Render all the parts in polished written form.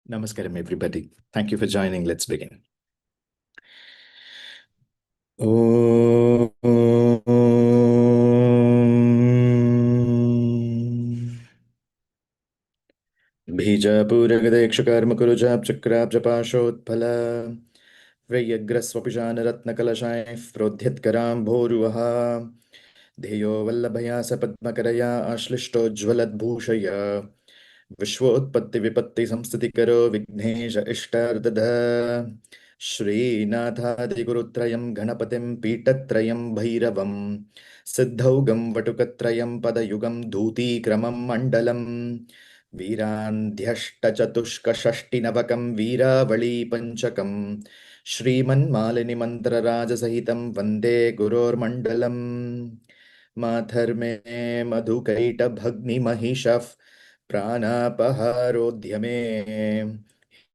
Namaskaram, everybody. Thank you for joining. Let's begin. बीजापूरगदेक्षकर्मकुरुजाब्चक्राब्जपाशोत्फल व्ययग्रस्वपिशानरत्नकलशायः प्रोद्यत्कराम्भोरुवः ध्येयो वल्लभया सपद्मकरया आश्लिष्टोज्ज्वलद्भूषया विश्वोत्पत्तिविपत्तिसंस्थितिकरो Vighnesh इष्टार्दध श्रीनाथादिगुरुत्रयं गणपतिं पीठत्रयं भैरवं सिद्धौघं वटुकत्रयं पदयुगं धूतीक्रमं मण्डलम् वीरान्ध्यष्टचतुष्कषष्टिनवकं वीरावळीपञ्चकं श्रीमन्मालिनिमन्त्रराजसहितं वन्दे गुरोर्मण्डलम् माधर्मे मधुकैटभग्निमहिषः प्राणापहारोऽध्यमे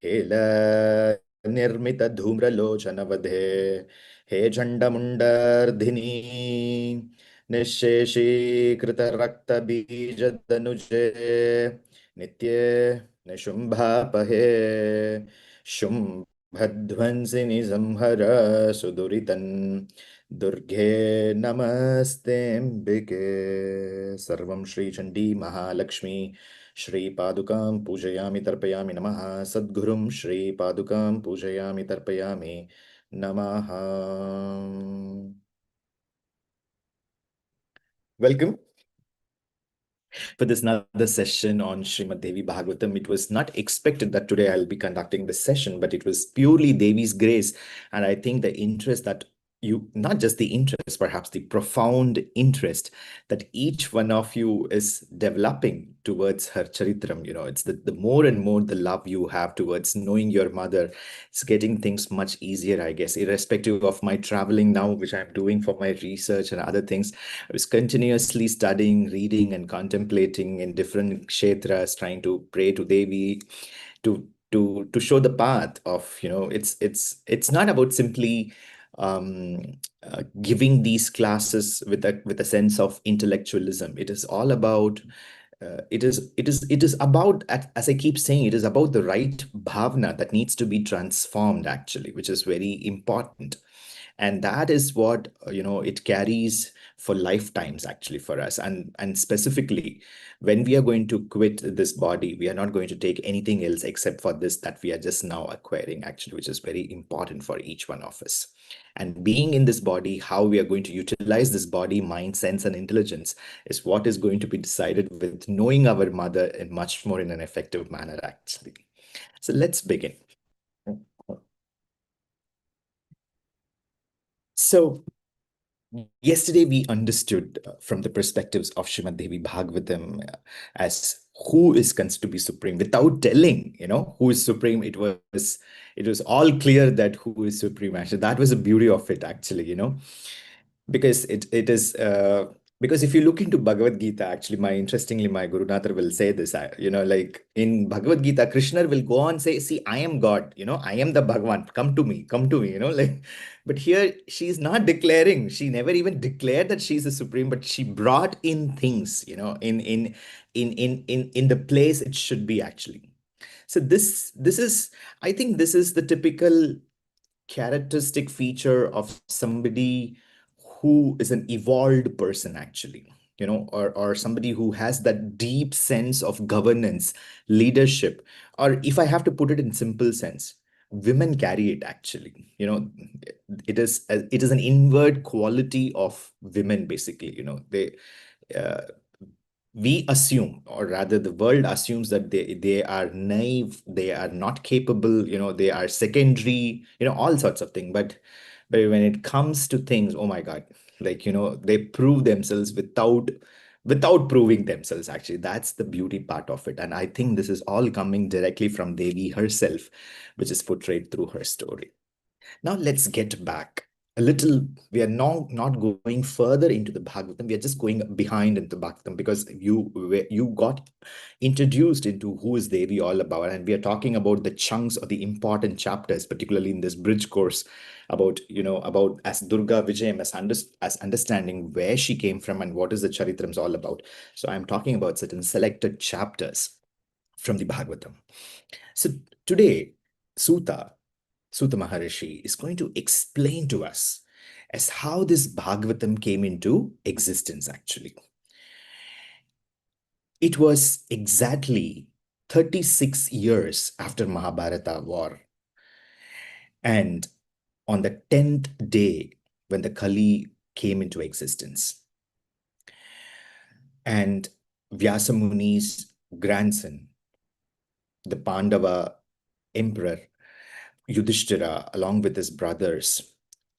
hello निर्मितधूम्रलोचनवधे हे चण्डमुण्डर्धिनी निःशेषीकृतरक्तबीजदनुजे नित्ये निशुम्भापहे शुम्भध्वंसिनि संहर सुदुरितन् दुर्गे नमस्तेऽम्बिके सर्वं श्रीचण्डी महालक्ष्मी श्रीपादुकां पूजयामि तर्पयामि नमः सद्गुरुं श्रीपादुकां पूजयामि तर्पयामि नमः. Welcome for this another session on Śrīmad Devī Bhāgavatam. It was not expected that today I'll be conducting this session, but it was purely Devi's grace. And I think the interest that not just the interest, perhaps the profound interest that each one of you is developing towards her charitram. It's the more and more the love you have towards knowing your mother, it's getting things much easier, I guess, irrespective of my traveling now, which I'm doing for my research and other things. I was continuously studying, reading, and contemplating in different kshetras, trying to pray to Devi to show the path of, it's not about simply giving these classes with a sense of intellectualism. It is all about it is about, as I keep saying, it is about the right bhavna that needs to be transformed, actually, which is very important. And that is what it carries for lifetimes, actually, for us. And specifically, when we are going to quit this body, we are not going to take anything else except for this that we are just now acquiring, actually, which is very important for each one of us. And being in this body, how we are going to utilize this body, mind, sense, and intelligence is what is going to be decided with knowing our mother in much more in an effective manner, actually. So let's begin. So yesterday, we understood from the perspectives of Śrīmad Devī Bhāgavatam as who is considered to be supreme. Without telling, who is supreme, it was all clear that who is supreme. Actually, that was the beauty of it, actually, because it is because if you look into Bhagavad Gita, actually, interestingly, my Gurunatha will say this, like in Bhagavad Gita, Krishna will go on say, see, I am God, I am the Bhagavan, come to me, like, but here she's not declaring, she never even declared that she's the supreme, but she brought in things, in the place it should be, actually. So this is, I think this is the typical characteristic feature of somebody who is an evolved person, actually, or somebody who has that deep sense of governance, leadership, or if I have to put it in simple sense, women carry it, actually. It is an inward quality of women, basically. They we assume, or rather the world assumes, that they are naive, they are not capable, they are secondary, all sorts of things. But when it comes to things, oh my God, like, they prove themselves without proving themselves, actually. That's the beauty part of it. And I think this is all coming directly from Devi herself, which is portrayed through her story. Now let's get back a little. We are now not going further into the Bhagavatam. We are just going behind into Bhagavatam, because you got introduced into who is Devi all about. And we are talking about the chunks or the important chapters, particularly in this bridge course, about, about as Durga Vijayam, as understanding where she came from and what is the Charitrams all about. So I'm talking about certain selected chapters from the Bhagavatam. So today, Sutta Maharishi is going to explain to us as how this Bhagavatam came into existence actually. It was exactly 36 years after Mahābhārata war, and on the 10th day when the Kali came into existence. And Vyasa Muni's grandson, the Pandava emperor, Yudhishthira, along with his brothers,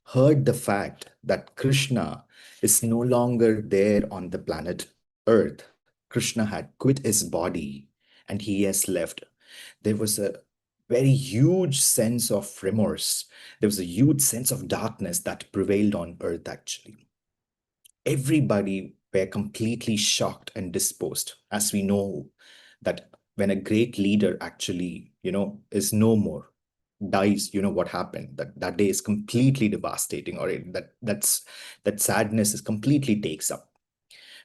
heard the fact that Krishna is no longer there on the planet Earth. Krishna had quit his body and he has left. There was a very huge sense of remorse. There was a huge sense of darkness that prevailed on Earth, actually. Everybody were completely shocked and disposed, as we know that when a great leader actually, is no more, dies, what happened, that day is completely devastating, or that sadness is completely takes up.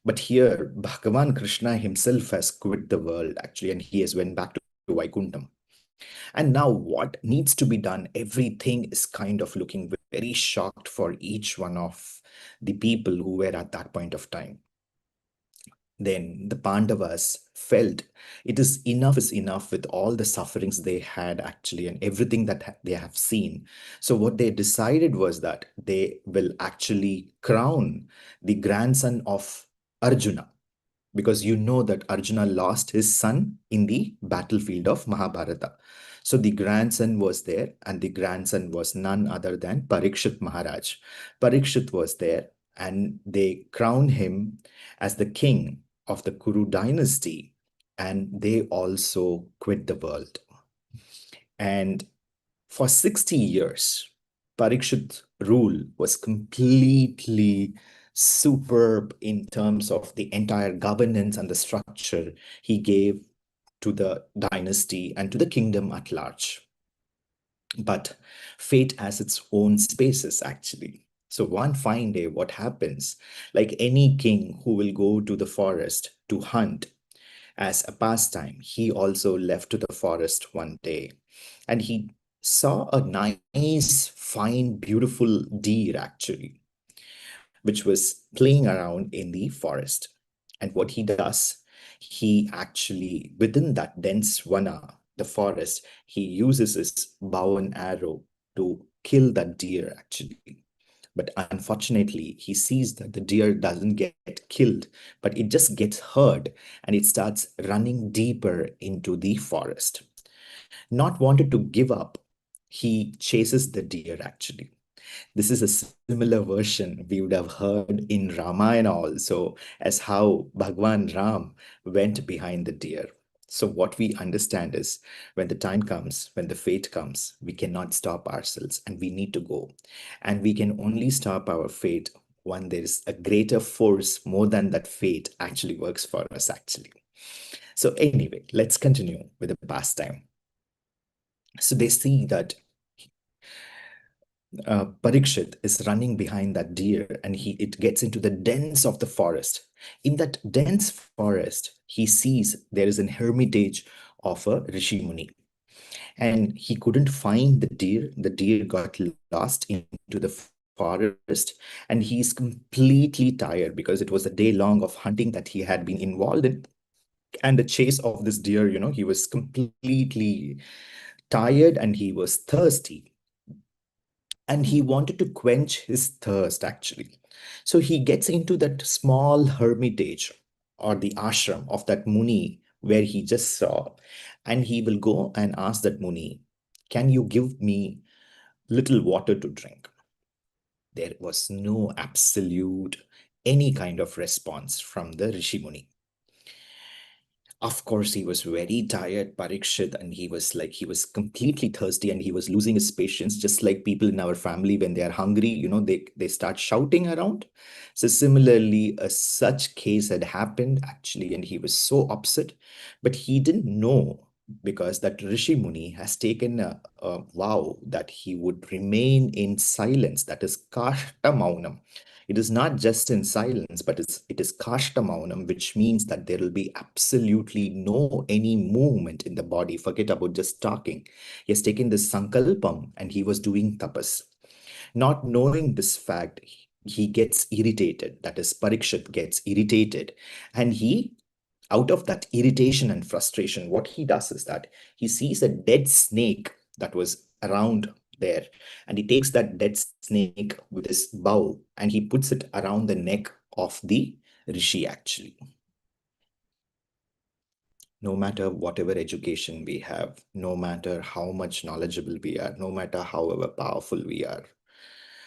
But here Bhagavan Krishna himself has quit the world actually, and he has went back to Vaikuntham. And now what needs to be done? Everything is kind of looking very shocked for each one of the people who were at that point of time. Then the Pandavas felt it is enough with all the sufferings they had actually and everything that they have seen. So what they decided was that they will actually crown the grandson of Arjuna, because you know that Arjuna lost his son in the battlefield of Mahābhārata. So the grandson was there, and the grandson was none other than Parikshit Maharaj. Parikshit was there, and they crowned him as the king of the Kuru dynasty, and they also quit the world. And for 60 years, Parikshit's rule was completely superb in terms of the entire governance and the structure he gave to the dynasty and to the kingdom at large. But fate has its own spaces, actually. So one fine day, what happens? Like any king who will go to the forest to hunt as a pastime, he also left to the forest one day, and he saw a nice, fine, beautiful deer actually, which was playing around in the forest. And what he does, he actually, within that dense vana, the forest, he uses his bow and arrow to kill that deer actually. But unfortunately, he sees that the deer doesn't get killed, but it just gets hurt and it starts running deeper into the forest. Not wanted to give up, he chases the deer actually. This is a similar version we would have heard in Ramayana also, as how Bhagwan Ram went behind the deer. So what we understand is when the time comes, when the fate comes, we cannot stop ourselves and we need to go. And we can only stop our fate when there is a greater force more than that fate actually works for us actually. So anyway, let's continue with the pastime. So they see that Parikshit is running behind that deer, and it gets into the dens of the forest. In that dense forest, he sees there is an hermitage of a Rishi Muni, and he couldn't find the deer. The deer got lost into the forest, and he's completely tired because it was a day long of hunting that he had been involved in. And the chase of this deer, he was completely tired and he was thirsty, and he wanted to quench his thirst actually. So he gets into that small hermitage or the ashram of that Muni where he just saw, and he will go and ask that Muni, can you give me little water to drink? There was no absolute any kind of response from the Rishi Muni. Of course, he was very tired, Parikshit, and he was completely thirsty and he was losing his patience, just like people in our family when they are hungry, they start shouting around. So similarly, such case had happened actually, and he was so upset, but he didn't know because that Rishi Muni has taken a vow that he would remain in silence, that is Kashta Maunam. It is not just in silence, but it is kashta maunam, which means that there will be absolutely no any movement in the body. Forget about just talking. He has taken this sankalpam and he was doing tapas. Not knowing this fact, he gets irritated. That is, Parikshit gets irritated. And he, out of that irritation and frustration, what he does is that he sees a dead snake that was around there. And he takes that dead snake with his bow and he puts it around the neck of the Rishi actually. No matter whatever education we have, no matter how much knowledgeable we are, no matter however powerful we are,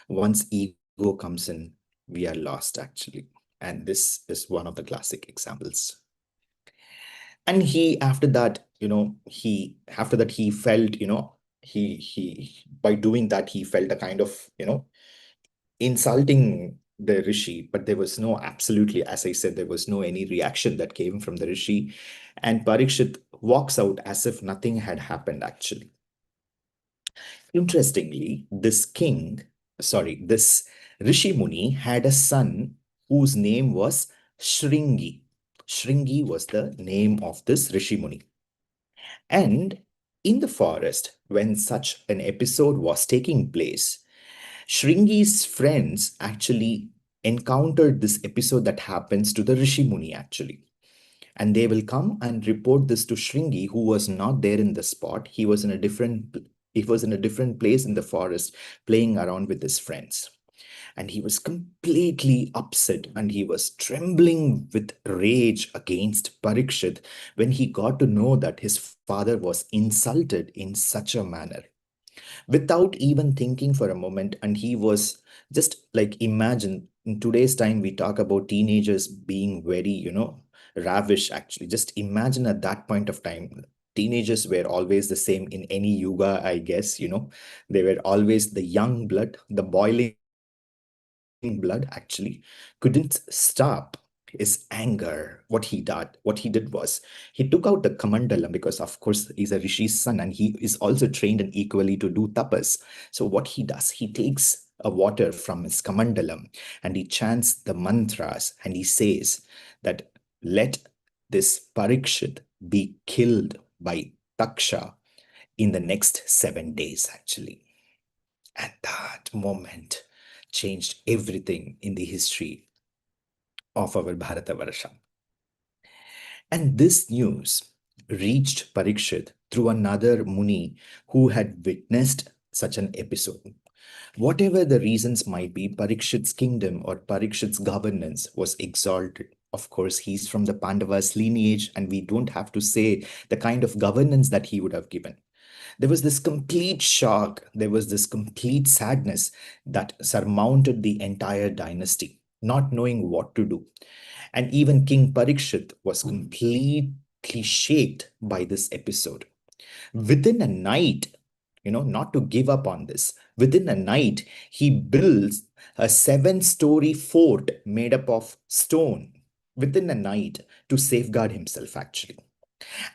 once ego comes in, we are lost actually. And this is one of the classic examples. And he, after that, he felt, he by doing that, he felt a kind of, insulting the Rishi, but there was no, absolutely, as I said, there was no any reaction that came from the Rishi. And Parikshit walks out as if nothing had happened actually. Interestingly, this Rishi Muni had a son whose name was Shringi. Shringi was the name of this Rishi Muni. And in the forest, when such an episode was taking place, Shringi's friends actually encountered this episode that happens to the Rishi Muni actually. And they will come and report this to Shringi, who was not there in the spot. He was in a different place in the forest playing around with his friends. And he was completely upset and he was trembling with rage against Parikshit when he got to know that his father was insulted in such a manner without even thinking for a moment. And he was just like, imagine in today's time, we talk about teenagers being very, ravish actually. Just imagine at that point of time, teenagers were always the same in any yuga, I guess, they were always the young blood, the boiling blood actually couldn't stop his anger. What he did was he took out the kamandalam, because of course he's a rishi's son and he is also trained and equally to do tapas. So what he does, he takes a water from his kamandalam and he chants the mantras and he says that let this Parikshit be killed by Taksha in the next 7 days actually. And that moment changed everything in the history of our Bharatavarsha. And this news reached Parikshit through another Muni who had witnessed such an episode. Whatever the reasons might be, Parikshit's kingdom or Parikshit's governance was exalted. Of course, he's from the Pandavas lineage, and we don't have to say the kind of governance that he would have given. There was this complete shock, there was this complete sadness that surmounted the entire dynasty, not knowing what to do. And even King Parikshit was completely shaken by this episode. Within a night, not to give up on this, within a night, he builds a 7-story fort made up of stone within a night to safeguard himself, actually.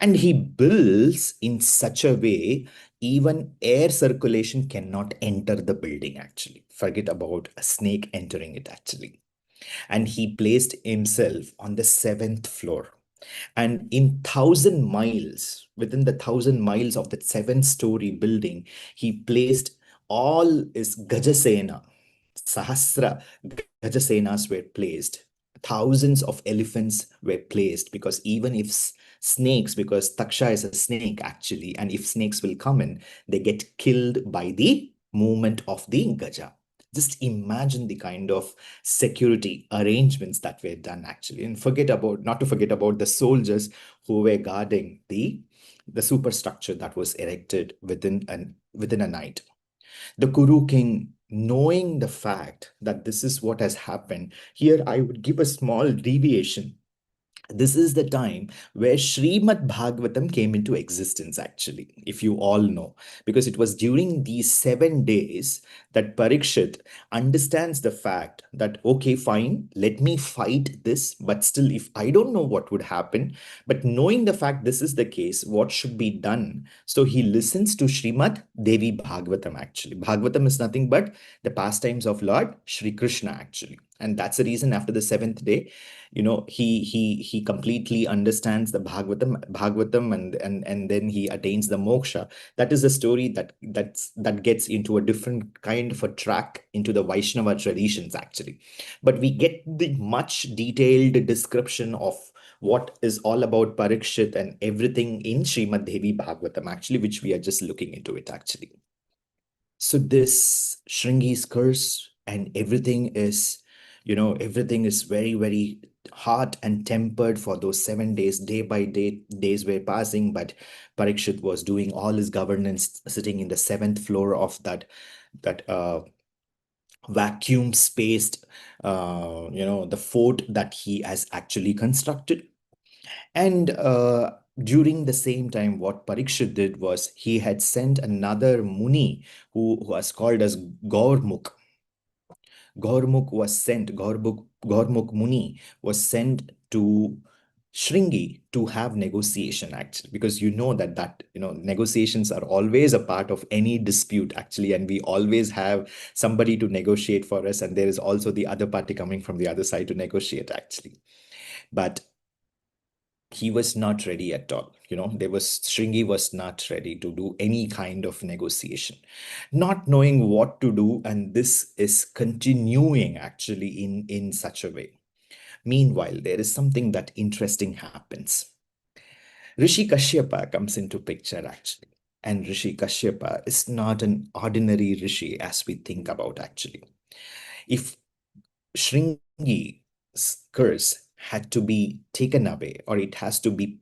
And he builds in such a way, even air circulation cannot enter the building, actually. Forget about a snake entering it, actually. And he placed himself on the 7th floor. And in 1,000 miles, within the 1,000 miles of that 7-story building, he placed all his Gajasena, Sahasra Gajasenas were placed. Thousands of elephants were placed, because even if snakes, because Taksha is a snake actually, and if snakes will come in, they get killed by the movement of the Gaja. Just imagine the kind of security arrangements that were done actually. And not to forget about the soldiers who were guarding the superstructure that was erected within a night. The Kuru king, knowing the fact that this is what has happened, here I would give a small deviation. This is the time where Śrīmad Bhāgavatam came into existence, actually, if you all know, because it was during these 7 days that Parikshit understands the fact that, okay, fine, let me fight this, but still, if I don't know what would happen, but knowing the fact this is the case, what should be done? So he listens to Śrīmad Devī Bhāgavatam actually. Bhagavatam is nothing but the pastimes of Lord Shri Krishna actually. And that's the reason after the seventh day, he completely understands the Bhagavatam, and then he attains the moksha. That is a story that gets into a different kind of a track into the Vaishnava traditions actually. But we get the much detailed description of what is all about Parikshit and everything in Śrīmad Devī Bhāgavatam actually, which we are just looking into it actually. So this Shringi's curse and everything is, everything is very, very hot and tempered for those 7 days. Day by day, days were passing, but Parikshit was doing all his governance, sitting in the seventh floor of that vacuum spaced, the fort that he has actually constructed. And during the same time, what Parikshit did was he had sent another Muni who was called as Gaurmukh. Gaurmukh Muni was sent to Shringi to have negotiation actually, because negotiations are always a part of any dispute actually, and we always have somebody to negotiate for us, and there is also the other party coming from the other side to negotiate actually. But he was not ready at all. Shringi was not ready to do any kind of negotiation, not knowing what to do, and this is continuing actually in such a way. Meanwhile, there is something that interesting happens. Rishi Kashyapa comes into picture actually. And Rishi Kashyapa is not an ordinary Rishi as we think about actually. If Shringi's curse had to be taken away, or it has to be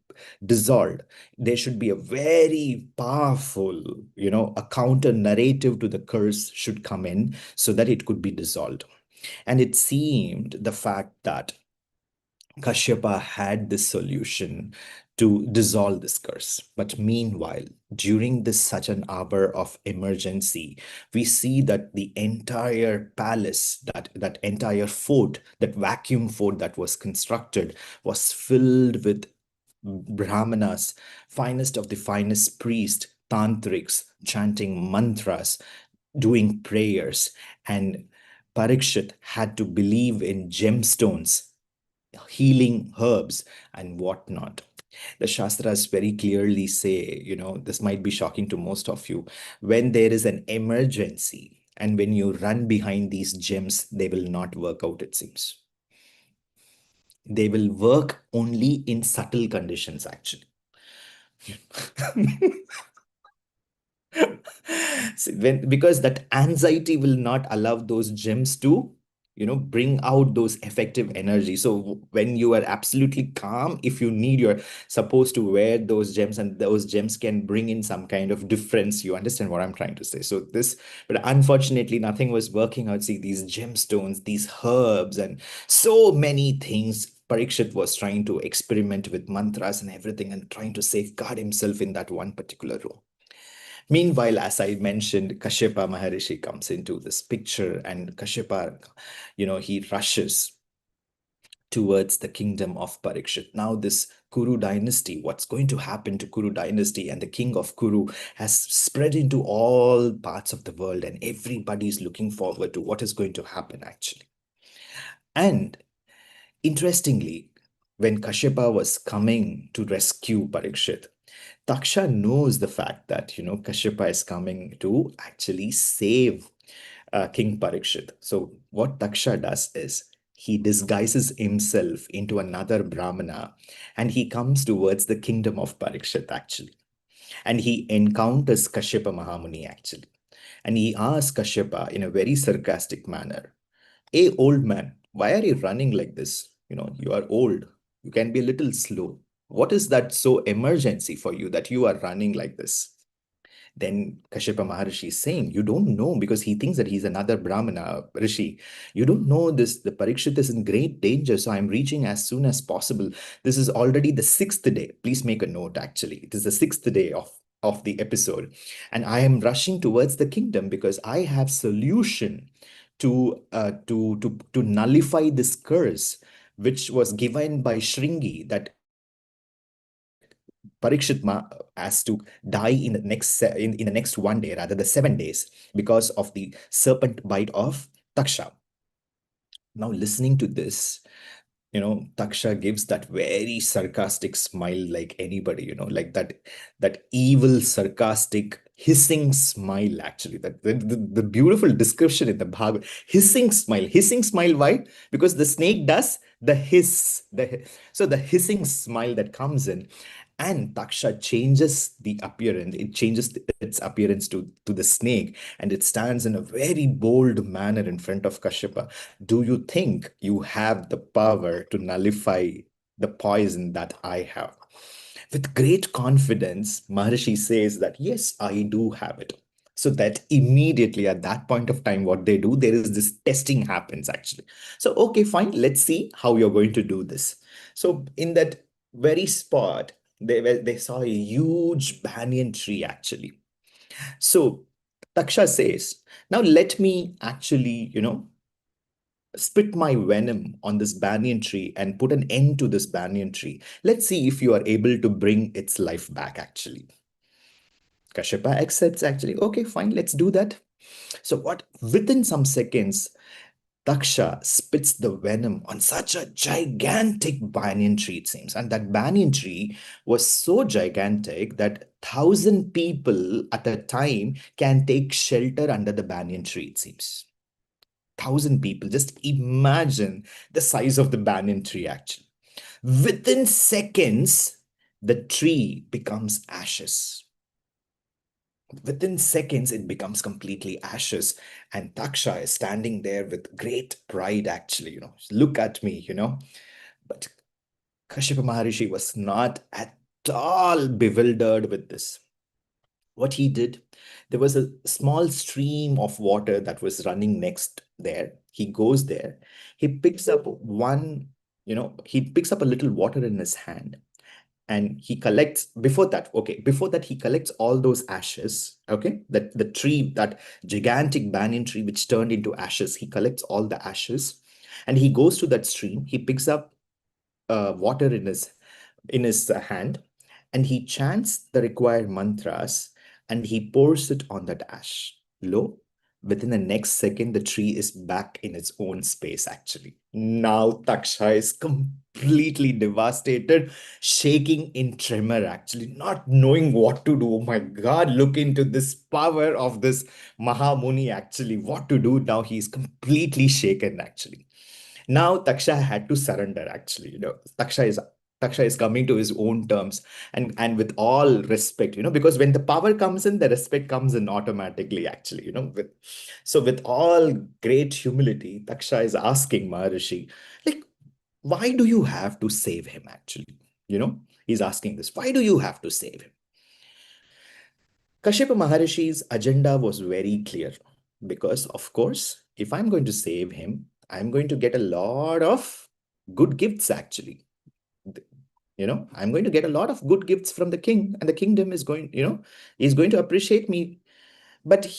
dissolved, there should be a very powerful, a counter narrative to the curse should come in so that it could be dissolved. And it seemed the fact that Kashyapa had this solution to dissolve this curse. But meanwhile, during this such an hour of emergency, we see that the entire palace, that entire fort, that vacuum fort that was constructed, was filled with Brahmanas, finest of the finest priests, tantrics, chanting mantras, doing prayers. And Parikshit had to believe in gemstones, healing herbs, and whatnot. The Shastras very clearly say, this might be shocking to most of you, when there is an emergency and when you run behind these gems, they will not work out, it seems. They will work only in subtle conditions, actually. Because that anxiety will not allow those gems to bring out those effective energy. So when you are absolutely calm, if you need, you're supposed to wear those gems, and those gems can bring in some kind of difference. You understand what I'm trying to say? But unfortunately nothing was working out. See, these gemstones, these herbs, and so many things. Parikshit was trying to experiment with mantras and everything, and trying to safeguard himself in that one particular room. Meanwhile, as I mentioned, Kashyapa Maharishi comes into this picture, and Kashyapa, he rushes towards the kingdom of Parikshit. Now this Kuru dynasty, what's going to happen to Kuru dynasty and the king of Kuru has spread into all parts of the world, and everybody's looking forward to what is going to happen actually. And interestingly, when Kashyapa was coming to rescue Parikshit, Taksha knows the fact that, Kashyapa is coming to actually save King Parikshit. So what Taksha does is he disguises himself into another Brahmana, and he comes towards the kingdom of Parikshit actually. And he encounters Kashyapa Mahamuni actually. And he asks Kashyapa in a very sarcastic manner, "Hey, old man, why are you running like this? You are old. You can be a little slow. What is that so emergency for you that you are running like this?" Then Kashyapa Maharishi is saying, "You don't know," because he thinks that he's another Brahmana, Rishi. "You don't know this. The Parikshit is in great danger, so I'm reaching as soon as possible. This is already the 6th day." Please make a note, actually. It is the 6th day of of the episode, and I am rushing towards the kingdom because I have solution to nullify this curse which was given by Shringi, that Parikshit has to die in the in the next 1 day, rather the 7 days, because of the serpent bite of Taksha. Now, listening to this, Taksha gives that very sarcastic smile, like anybody, like that evil, sarcastic, hissing smile, actually. That the beautiful description in the Bhagavad, hissing smile. Why? Because the snake does the hiss, so the hissing smile that comes in, and Taksha changes the appearance. It changes its appearance to the snake, and it stands in a very bold manner in front of Kashyapa. Do you think you have the power to nullify the poison that I have? With great confidence, Maharishi says that, yes, I do have it. So that immediately at that point of time, what they do, there is this testing happens actually. So, okay, fine, let's see how you're going to do this. So in that very spot, they saw a huge banyan tree actually. So Taksha says, now let me actually, spit my venom on this banyan tree and put an end to this banyan tree. Let's see if you are able to bring its life back, actually. Kashyapa accepts, actually. Okay, fine, let's do that. So, what within some seconds, Taksha spits the venom on such a gigantic banyan tree, it seems. And that banyan tree was so gigantic that 1,000 people at a time can take shelter under the banyan tree, it seems. 1,000 people. Just imagine the size of the banyan tree, actually. Within seconds, the tree becomes ashes. Within seconds, it becomes completely ashes. And Taksha is standing there with great pride, actually, look at me, But Kashyapa Maharishi was not at all bewildered with this. What he did, there was a small stream of water that was running next there. He goes there, he picks up he picks up a little water in his hand, and he collects, before that he collects all those ashes, okay, that the tree, that gigantic banyan tree which turned into ashes, he collects all the ashes, and he goes to that stream, he picks up water in his hand, and he chants the required mantras, and he pours it on that ash. Lo, within the next second, the tree is back in its own space, actually. Now Taksha is completely devastated, shaking in tremor, actually, not knowing what to do. Oh my God, look into this power of this Mahamuni, actually, what to do now. He's completely shaken, actually. Now Taksha had to surrender, actually. Taksha is coming to his own terms, and with all respect, because when the power comes in, the respect comes in automatically, actually, with all great humility, Taksha is asking Maharishi, like, why do you have to save him, actually? He's asking this, why do you have to save him? Kashyapa Maharishi's agenda was very clear, because, of course, if I'm going to save him, I'm going to get a lot of good gifts, actually. I'm going to get a lot of good gifts from the king, and the kingdom is going, is going to appreciate me. But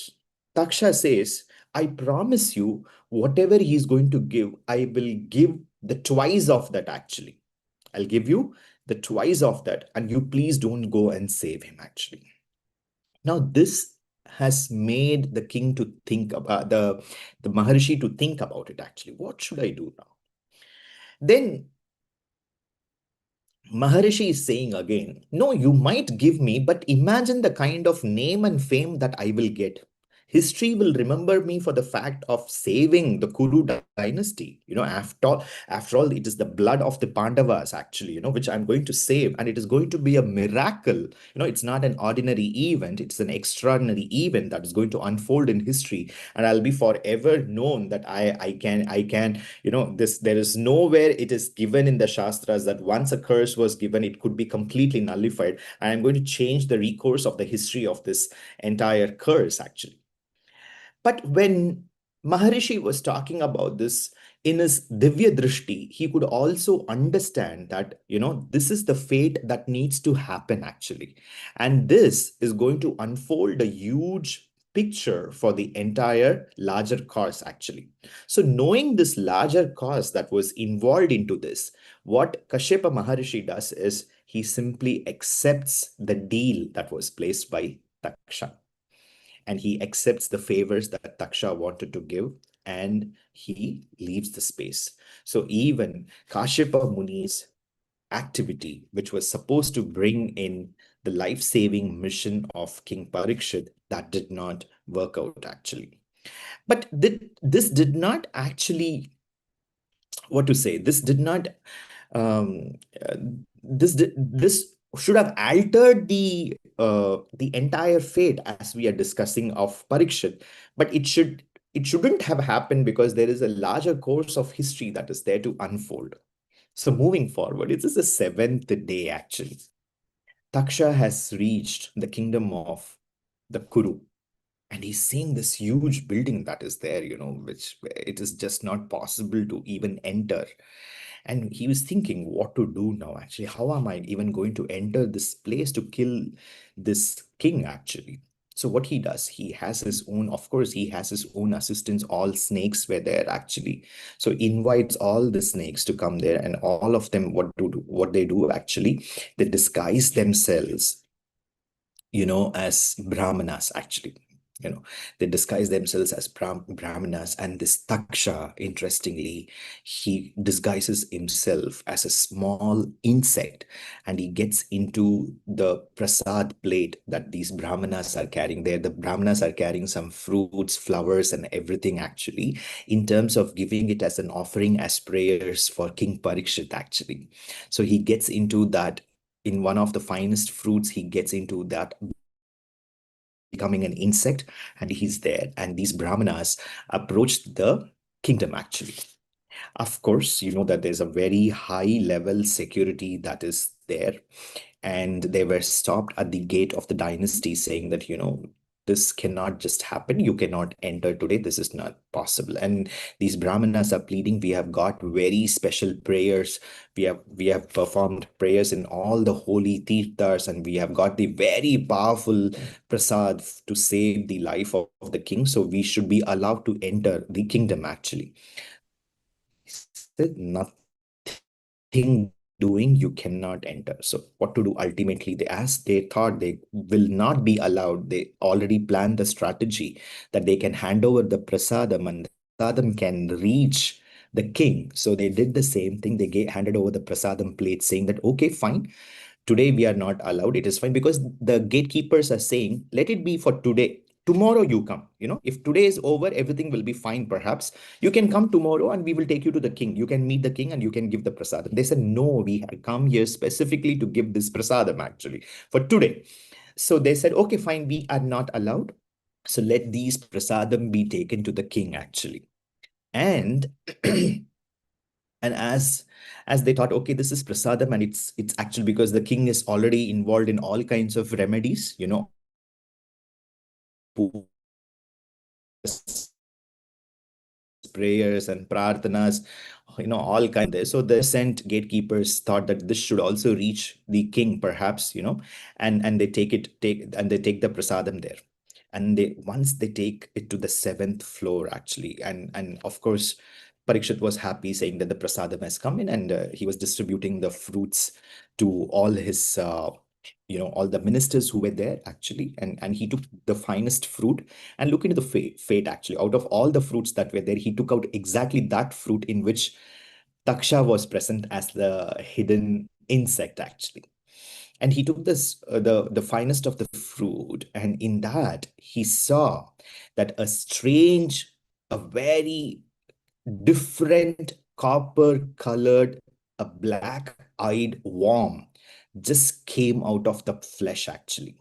Taksha says, I promise you, whatever he's going to give, I will give the twice of that, actually. I'll give you the twice of that, and you please don't go and save him, actually. Now, this has made the king to think about the Maharishi to think about it, actually. What should I do now? Then Maharishi is saying again, no, you might give me, but imagine the kind of name and fame that I will get. History will remember me for the fact of saving the Kuru dynasty. After all, it is the blood of the Pandavas, actually, which I'm going to save, and it is going to be a miracle. It's not an ordinary event, it's an extraordinary event that is going to unfold in history, and I'll be forever known that I can, this, there is nowhere it is given in the Shastras that once a curse was given, it could be completely nullified. And I'm going to change the recourse of the history of this entire curse, actually. But when Maharishi was talking about this in his Divya Drishti. He could also understand that, this is the fate that needs to happen actually. And this is going to unfold a huge picture for the entire larger cause actually. So knowing this larger cause that was involved into this, what Kashyapa Maharishi does is he simply accepts the deal that was placed by Taksha, and he accepts the favors that Taksha wanted to give, and he leaves the space. So even Kashyapa Muni's activity, which was supposed to bring in the life-saving mission of King Parikshit, that did not work out actually. But this did not actually, what to say, this did not um, uh, this should have altered the entire fate as we are discussing of Parikshit, but it shouldn't have happened because there is a larger course of history that is there to unfold. So moving forward, it is the seventh day actually. Taksha has reached the kingdom of the Kuru, and he's seeing this huge building that is there, which it is just not possible to even enter. And he was thinking what to do now actually. How am I even going to enter this place to kill this king actually? So what he does, he has his own, of course, he has his own assistants. All snakes were there actually. So invites all the snakes to come there, and all of them, what they do actually, they disguise themselves, as brahmanas actually. They disguise themselves as brahmanas, and this Taksha, interestingly, he disguises himself as a small insect, and he gets into the prasad plate that these brahmanas are carrying there. The brahmanas are carrying some fruits, flowers, and everything actually, in terms of giving it as an offering, as prayers for King Parikshit actually. So he gets into that. In one of the finest fruits, he gets into that, becoming an insect, and he's there. And these brahmanas approached the kingdom actually. Of course, you know that there's a very high level security that is there, and they were stopped at the gate of the dynasty saying that, this cannot just happen. You cannot enter today. This is not possible. And these brahmanas are pleading. We have got very special prayers. We have performed prayers in all the holy tirthas, and we have got the very powerful prasad to save the life of the king. So we should be allowed to enter the kingdom actually. He said, nothing doing, you cannot enter. So what to do? Ultimately, they thought they will not be allowed. They already planned the strategy that they can hand over the prasadam, and the prasadam can reach the king. So they did the same thing. They handed over the prasadam plate, saying that, okay, fine, today we are not allowed. It is fine, because the gatekeepers are saying, let it be for today. Tomorrow you come. If today is over, everything will be fine. Perhaps you can come tomorrow, and we will take you to the king. You can meet the king, and you can give the prasadam. They said, no, we have come here specifically to give this prasadam actually for today. So they said, okay, fine, we are not allowed. So let these prasadam be taken to the king actually. And and as they thought, okay, this is prasadam, and it's actually because the king is already involved in all kinds of remedies, prayers and prarthanas, all kinds there. So the sent gatekeepers thought that this should also reach the king, perhaps, and they take the prasadam there. And once they take it to the seventh floor actually, and of course Parikshit was happy, saying that the prasadam has come in, and he was distributing the fruits to all his all the ministers who were there actually, and he took the finest fruit. And look into the fate actually. Out of all the fruits that were there, he took out exactly that fruit in which Taksha was present as the hidden insect actually. And he took the finest of the fruit, and in that he saw that a very different copper colored, a black eyed worm just came out of the flesh actually.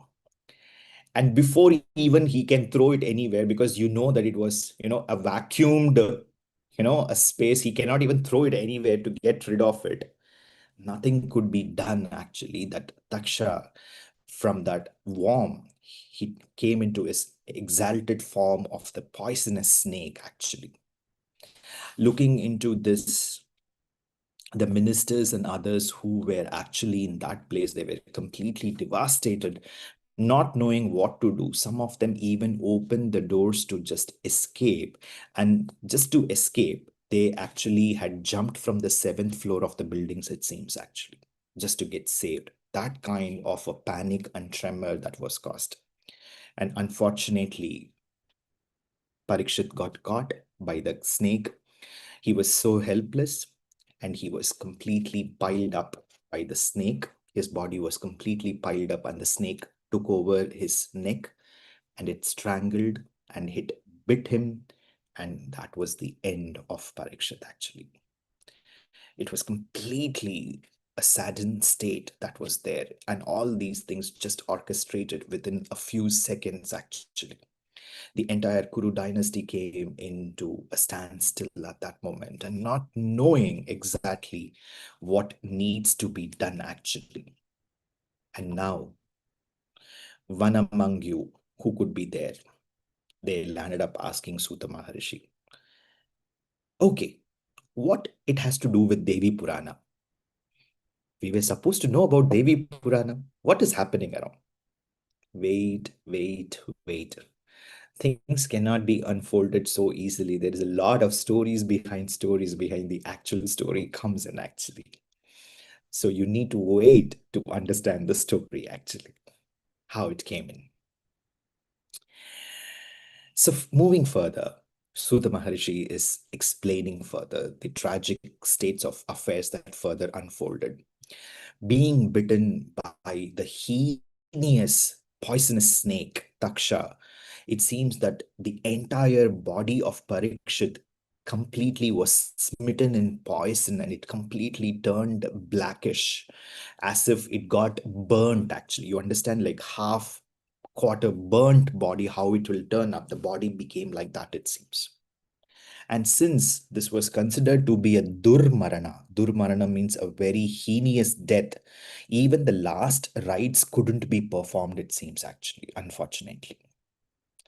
And before even he can throw it anywhere, because that it was a vacuumed, a space, he cannot even throw it anywhere to get rid of it. Nothing could be done actually. That Taksha, from that worm, he came into his exalted form of the poisonous snake, actually. Looking into this, the ministers and others who were actually in that place, they were completely devastated, not knowing what to do. Some of them even opened the doors to just escape. And just to escape, they actually had jumped from the seventh floor of the buildings, it seems, actually, just to get saved. That kind of a panic and tremor that was caused. And unfortunately, Parikshit got caught by the snake. He was so helpless and he was completely piled up by the snake. His body was completely piled up, and the snake took over his neck and it strangled and it bit him. And that was the end of Parikshit, actually. It was completely a saddened state that was there. And all these things just orchestrated within a few seconds, actually. The entire Kuru dynasty came into a standstill at that moment, and not knowing exactly what needs to be done, actually. And now, one among you who could be there, they landed up asking Sutta Maharishi, okay, what it has to do with Devi Purana? We were supposed to know about Devi Purana. What is happening around? Wait, wait, wait. Things cannot be unfolded so easily. There is a lot of stories behind the actual story comes in, actually. So you need to wait to understand the story, actually, how it came in. So moving further, Sutta Maharishi is explaining further the tragic states of affairs that further unfolded. Being bitten by the heinous poisonous snake, Taksha, it seems that the entire body of Parikshit completely was smitten in poison, and it completely turned blackish, as if it got burnt, actually. You understand, like half quarter burnt body, how it will turn up. The body became like that, it seems. And since this was considered to be a Durmarana means a very heinous death, even the last rites couldn't be performed, it seems, actually, unfortunately.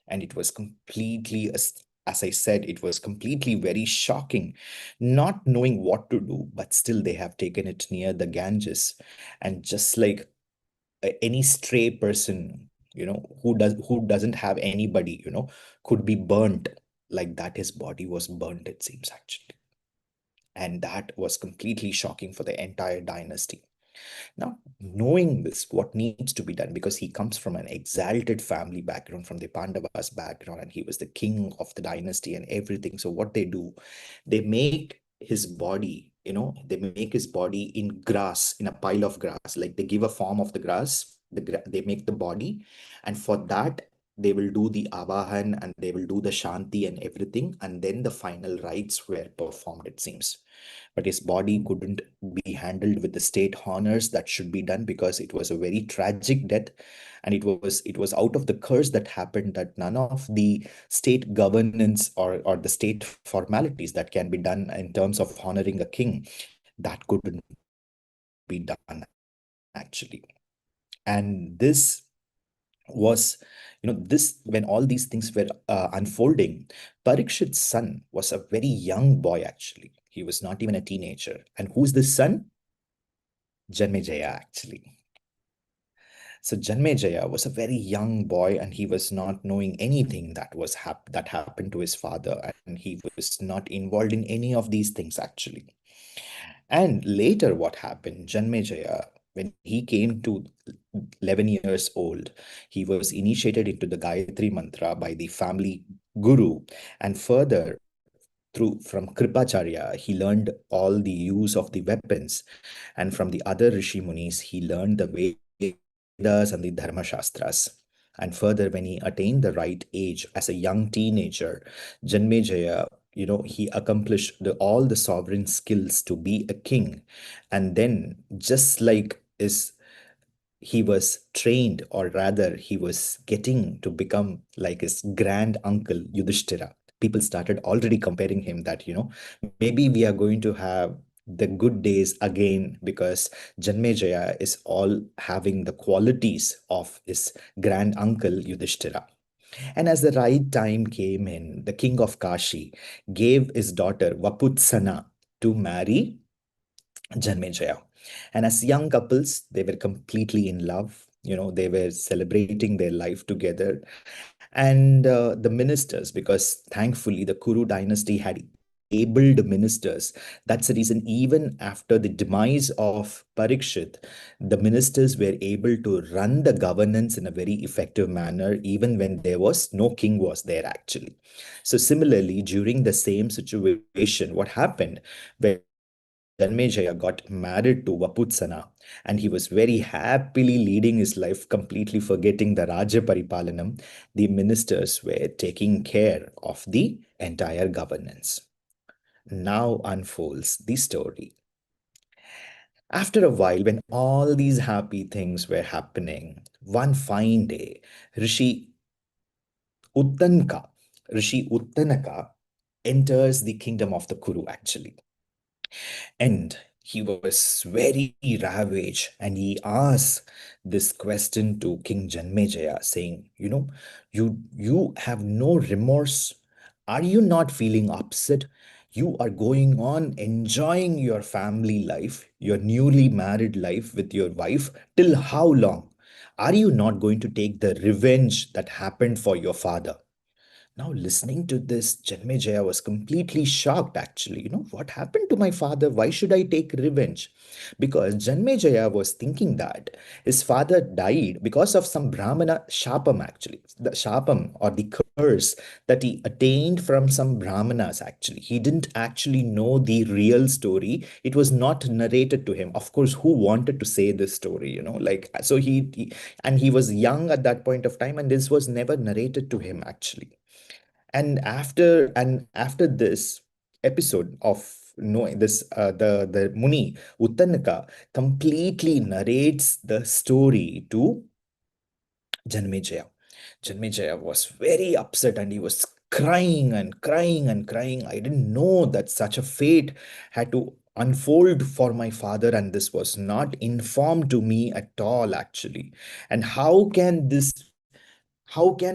And it was completely, as I said, it was completely very shocking, not knowing what to do, but still they have taken it near the Ganges. And just like any stray person, who doesn't have anybody, could be burnt like that. His body was burnt, it seems, actually. And that was completely shocking for the entire dynasty. Now, knowing this, what needs to be done, because he comes from an exalted family background, from the Pandavas background, and he was the king of the dynasty and everything. So what they do, they make his body, they make his body in grass, in a pile of grass, like they give a form of the grass, they make the body, and for that, they will do the avahan and they will do the shanti and everything, and then the final rites were performed, it seems. But his body couldn't be handled with the state honors that should be done, because it was a very tragic death, and it was out of the curse that happened, that none of the state governance or the state formalities that can be done in terms of honoring a king, that couldn't be done, actually. And this was, this, when all these things were unfolding, Parikshit's son was a very young boy, actually. He was not even a teenager. And who's this son? Janmejaya, actually. So Janmejaya was a very young boy, and he was not knowing anything that happened to his father, and he was not involved in any of these things, actually. And later, what happened? Janmejaya, when he came to 11 years old, he was initiated into the Gayatri Mantra by the family guru. And further, from Kripacharya, he learned all the use of the weapons. And from the other Rishi Munis, he learned the Vedas and the Dharma Shastras. And further, when he attained the right age as a young teenager, Janmejaya, he accomplished all the sovereign skills to be a king. And then, just like is he was trained, or rather, he was getting to become like his grand uncle Yudhishthira. People started already comparing him that, maybe we are going to have the good days again, because Janmejaya is all having the qualities of his grand uncle Yudhishthira. And as the right time came in, the king of Kashi gave his daughter Vaputsana to marry Janmejaya. And as young couples, they were completely in love. They were celebrating their life together. And the ministers, because thankfully the Kuru dynasty had abled ministers. That's the reason, even after the demise of Parikshit, the ministers were able to run the governance in a very effective manner, even when there was no king was there actually. So similarly, during the same situation, what happened when Janmejaya got married to Vaputsana, and he was very happily leading his life, completely forgetting the Raja Paripalanam. The ministers were taking care of the entire governance. Now unfolds the story. After a while, when all these happy things were happening, one fine day, Rishi Uttanka, Rishi Uttanaka enters the kingdom of the Kuru actually. And he was very ravaged, and he asked this question to King Janmejaya, saying, you have no remorse. Are you not feeling upset? You are going on enjoying your family life, your newly married life with your wife, till how long? Are you not going to take the revenge that happened for your father? Now, listening to this, Janmejaya was completely shocked actually. What happened to my father? Why should I take revenge? Because Janmejaya was thinking that his father died because of some Brahmana Shapam actually. The Shapam, or the curse that he attained from some Brahmanas actually. He didn't actually know the real story. It was not narrated to him. Of course, who wanted to say this story? So and he was young at that point of time, and this was never narrated to him actually. And after this episode of knowing this, the Muni Uttanaka completely narrates the story to Janmejaya. Janmejaya was very upset, and he was crying and crying and crying. I didn't know that such a fate had to unfold for my father, and this was not informed to me at all actually. And how can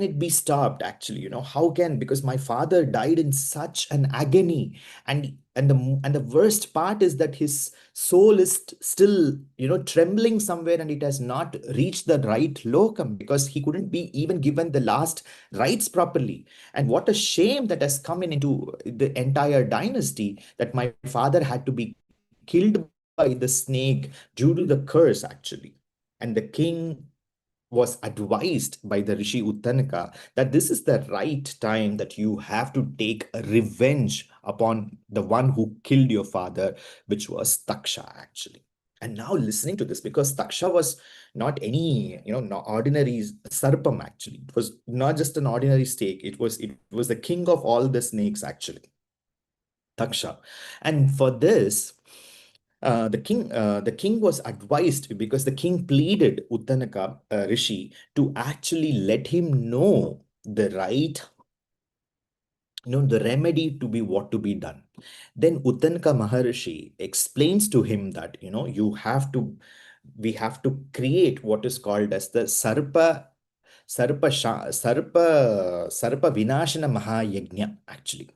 it be stopped actually? How can, because my father died in such an agony, and the worst part is that his soul is still trembling somewhere, and it has not reached the right locum, because he couldn't be even given the last rites properly. And what a shame that has come in into the entire dynasty, that my father had to be killed by the snake due to the curse actually. And the king was advised by the Rishi Uttanaka that this is the right time, that you have to take a revenge upon the one who killed your father, which was Taksha actually. And now listening to this, because Taksha was not any, no ordinary sarpam actually. It was not just an ordinary snake. It was the king of all the snakes actually, Taksha. And for this, the king was advised, because the king pleaded Uttanaka Rishi to actually let him know the right, the remedy to be what to be done. Then Uttanaka Maharishi explains to him that, we have to create what is called as the Sarpa Vinashana Mahayajna actually.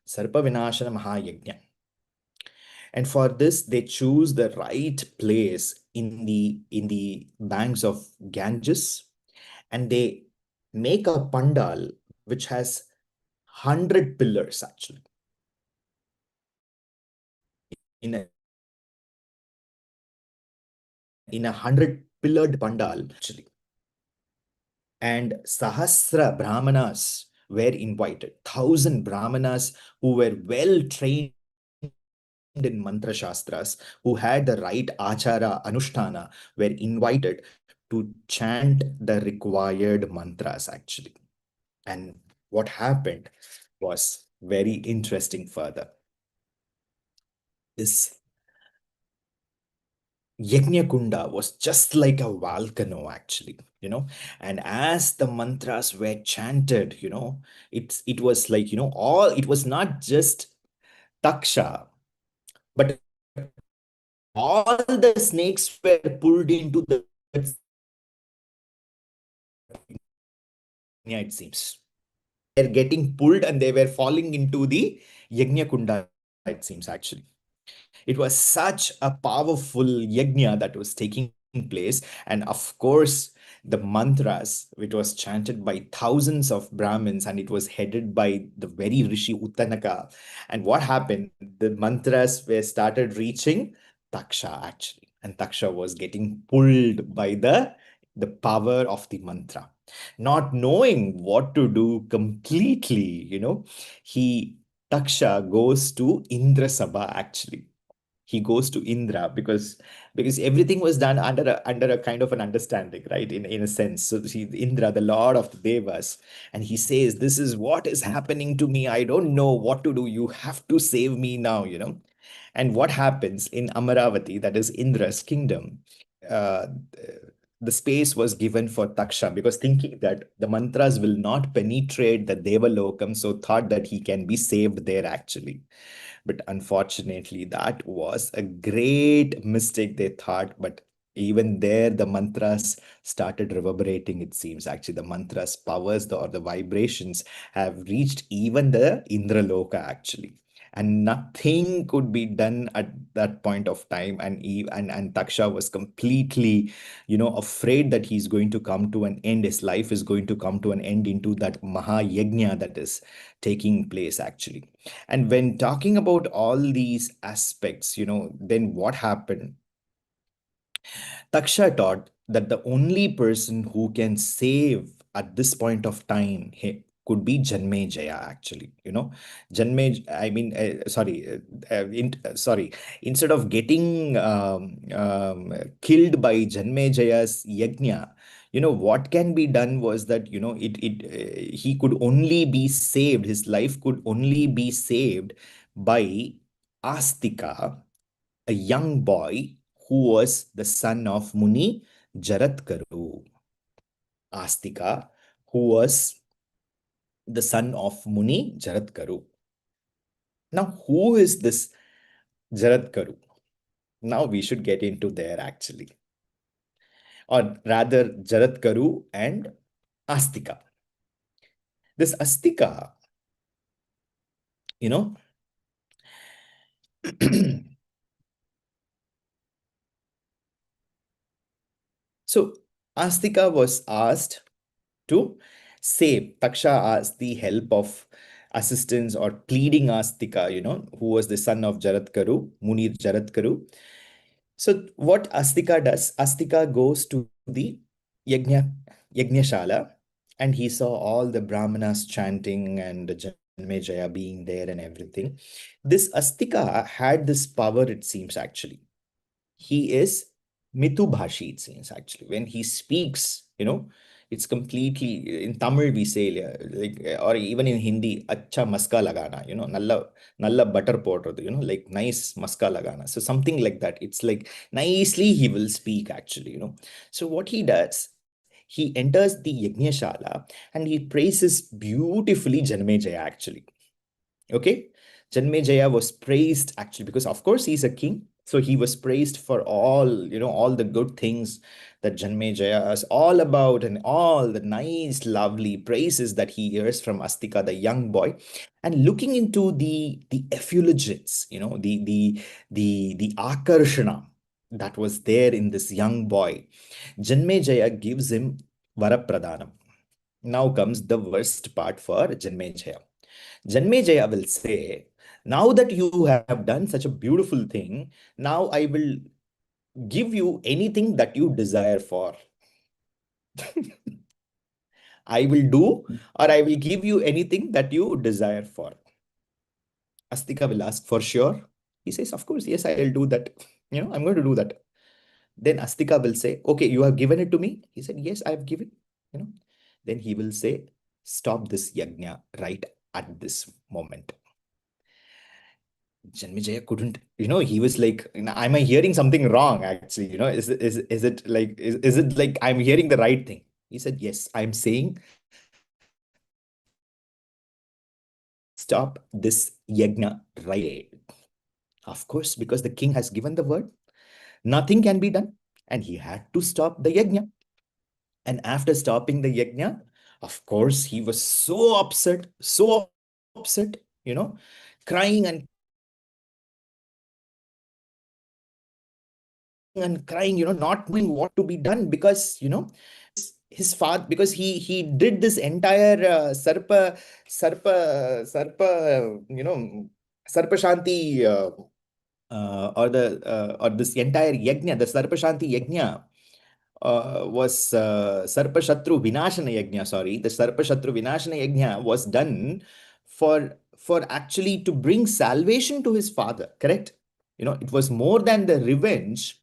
Sarpa Vinashana Mahayajna. And for this, they choose the right place in the banks of Ganges, and they make a pandal which has 100 pillars actually. In a 100 pillared pandal actually. And Sahasra Brahmanas were invited. 1,000 Brahmanas who were well trained in mantra shastras, who had the right achara anushtana, were invited to chant the required mantras actually. And what happened was very interesting further. This Yajna was just like a volcano actually, and as the mantras were chanted, it was like, all, it was not just Taksha, but all the snakes were pulled into the it seems. They're getting pulled and they were falling into the Yajna Kunda, it seems actually. It was such a powerful yajna that was taking place. And of course, the mantras, which was chanted by thousands of Brahmins, and it was headed by the very Rishi Uttanaka. And what happened? The mantras were started reaching Taksha actually. And Taksha was getting pulled by the power of the mantra. Not knowing what to do completely, he Taksha goes to Indra Sabha actually. He goes to Indra because everything was done under a kind of an understanding, right? In a sense. So Indra, the Lord of the Devas, and he says, "This is what is happening to me. I don't know what to do. You have to save me now." And what happens in Amaravati, that is Indra's kingdom, uh, the space was given for Taksha because thinking that the mantras will not penetrate the Devalokam, so thought that he can be saved there actually. But unfortunately, that was a great mistake, they thought. But even there, the mantras started reverberating, it seems. Actually, the mantras' powers or the vibrations have reached even the Indraloka, actually. And nothing could be done at that point of time. And Taksha was completely, afraid that he's going to come to an end. His life is going to come to an end into that Maha Yajna that is taking place, actually. And when talking about all these aspects, then what happened? Taksha taught that the only person who can save at this point of time could be Janmejaya, actually. I mean, sorry, sorry, instead of getting killed by Janmejaya's yajna, what can be done was that, he could only be saved, his life could only be saved by Astika, a young boy who was the son of Muni Jaratkaru. Astika, who was the son of Muni Jaratkaru. Now, who is this Jaratkaru? Now we should get into there actually. Or rather, Jaratkaru and Astika. This Astika, you know, so Astika was asked to save. Taksha asked the help of assistance or pleading Astika, who was the son of Jaratkaru, Muni Jaratkaru. So what Astika does, Astika goes to the Yajna, Yajnashala, and he saw all the Brahmanas chanting and Janmejaya being there and everything. This Astika had this power, it seems, actually. He is Mitubhashi, it seems, actually. When he speaks, it's completely in Tamil we say like, or even in Hindi, acha maska lagana, nalla butter potradhu, like nice maska lagana. So something like that. It's like nicely he will speak actually. So what he does, he enters the Yajnashala and he praises beautifully Janmejaya actually. Okay. Janmejaya was praised actually because of course he's a king. So he was praised for all the good things that Janmejaya is all about and all the nice, lovely praises that he hears from Astika, the young boy. And looking into the effulgence, the akarshana that was there in this young boy, Janmejaya gives him Varapradhanam. Now comes the worst part for Janmejaya. Janmejaya will say, now that you have done such a beautiful thing, now I will give you anything that you desire for. I will do, or I will give you anything that you desire for. Astika will ask, for sure. He says, of course, yes, I'll do that. I'm going to do that. Then Astika will say, okay, you have given it to me. He said, yes, I have given. You know. Then he will say, stop this yajna right at this moment. Janmejaya couldn't, he was like, am I hearing something wrong actually? Is it like, is it like I'm hearing the right thing? He said, yes, I'm saying stop this yajna right. Of course, because the king has given the word, nothing can be done. And he had to stop the yajna. And after stopping the yajna, Of course, he was so upset, crying and crying, not knowing what to be done, because, his father, because he did this entire sarpa, sarpa shanti, or this entire yajna, the sarpa shanti yajna, was Sarpa Shatru Vinashana Yajna, sorry, the Sarpa Shatru Vinashana Yajna was done for actually to bring salvation to his father, correct? It was more than the revenge.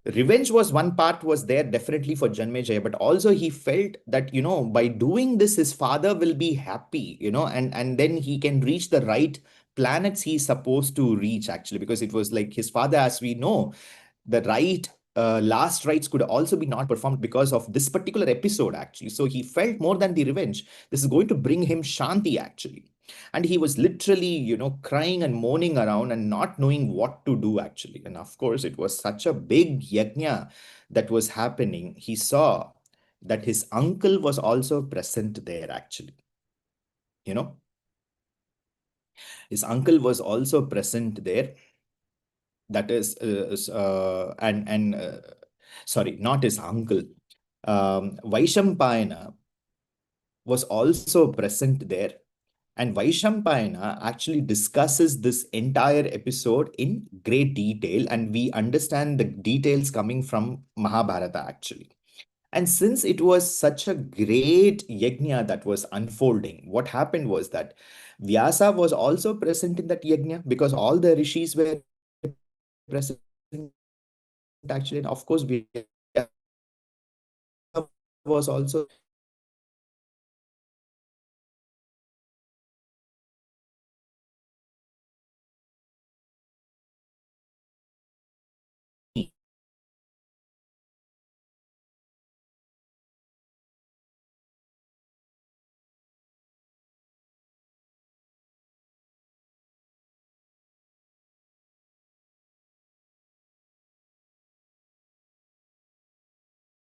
Revenge was one part, was there definitely for Janmejaya, but also he felt that, by doing this, his father will be happy, and then he can reach the right planets he's supposed to reach, actually, because it was like his father, as we know, the last rites could also be not performed because of this particular episode, actually. So he felt more than the revenge, this is going to bring him shanti, actually. And he was literally, crying and moaning around and not knowing what to do, actually. And of course, it was such a big yajna that was happening. He saw that his uncle was also present there, actually. You know, his uncle was also present there. That and sorry, not his uncle. Vaishampayana was also present there. And Vaishampayana actually discusses this entire episode in great detail, and we understand the details coming from Mahābhārata, actually. And since it was such a great yajna that was unfolding, what happened was that Vyasa was also present in that yajna, because all the rishis were present, actually. And of course, Vyasa was also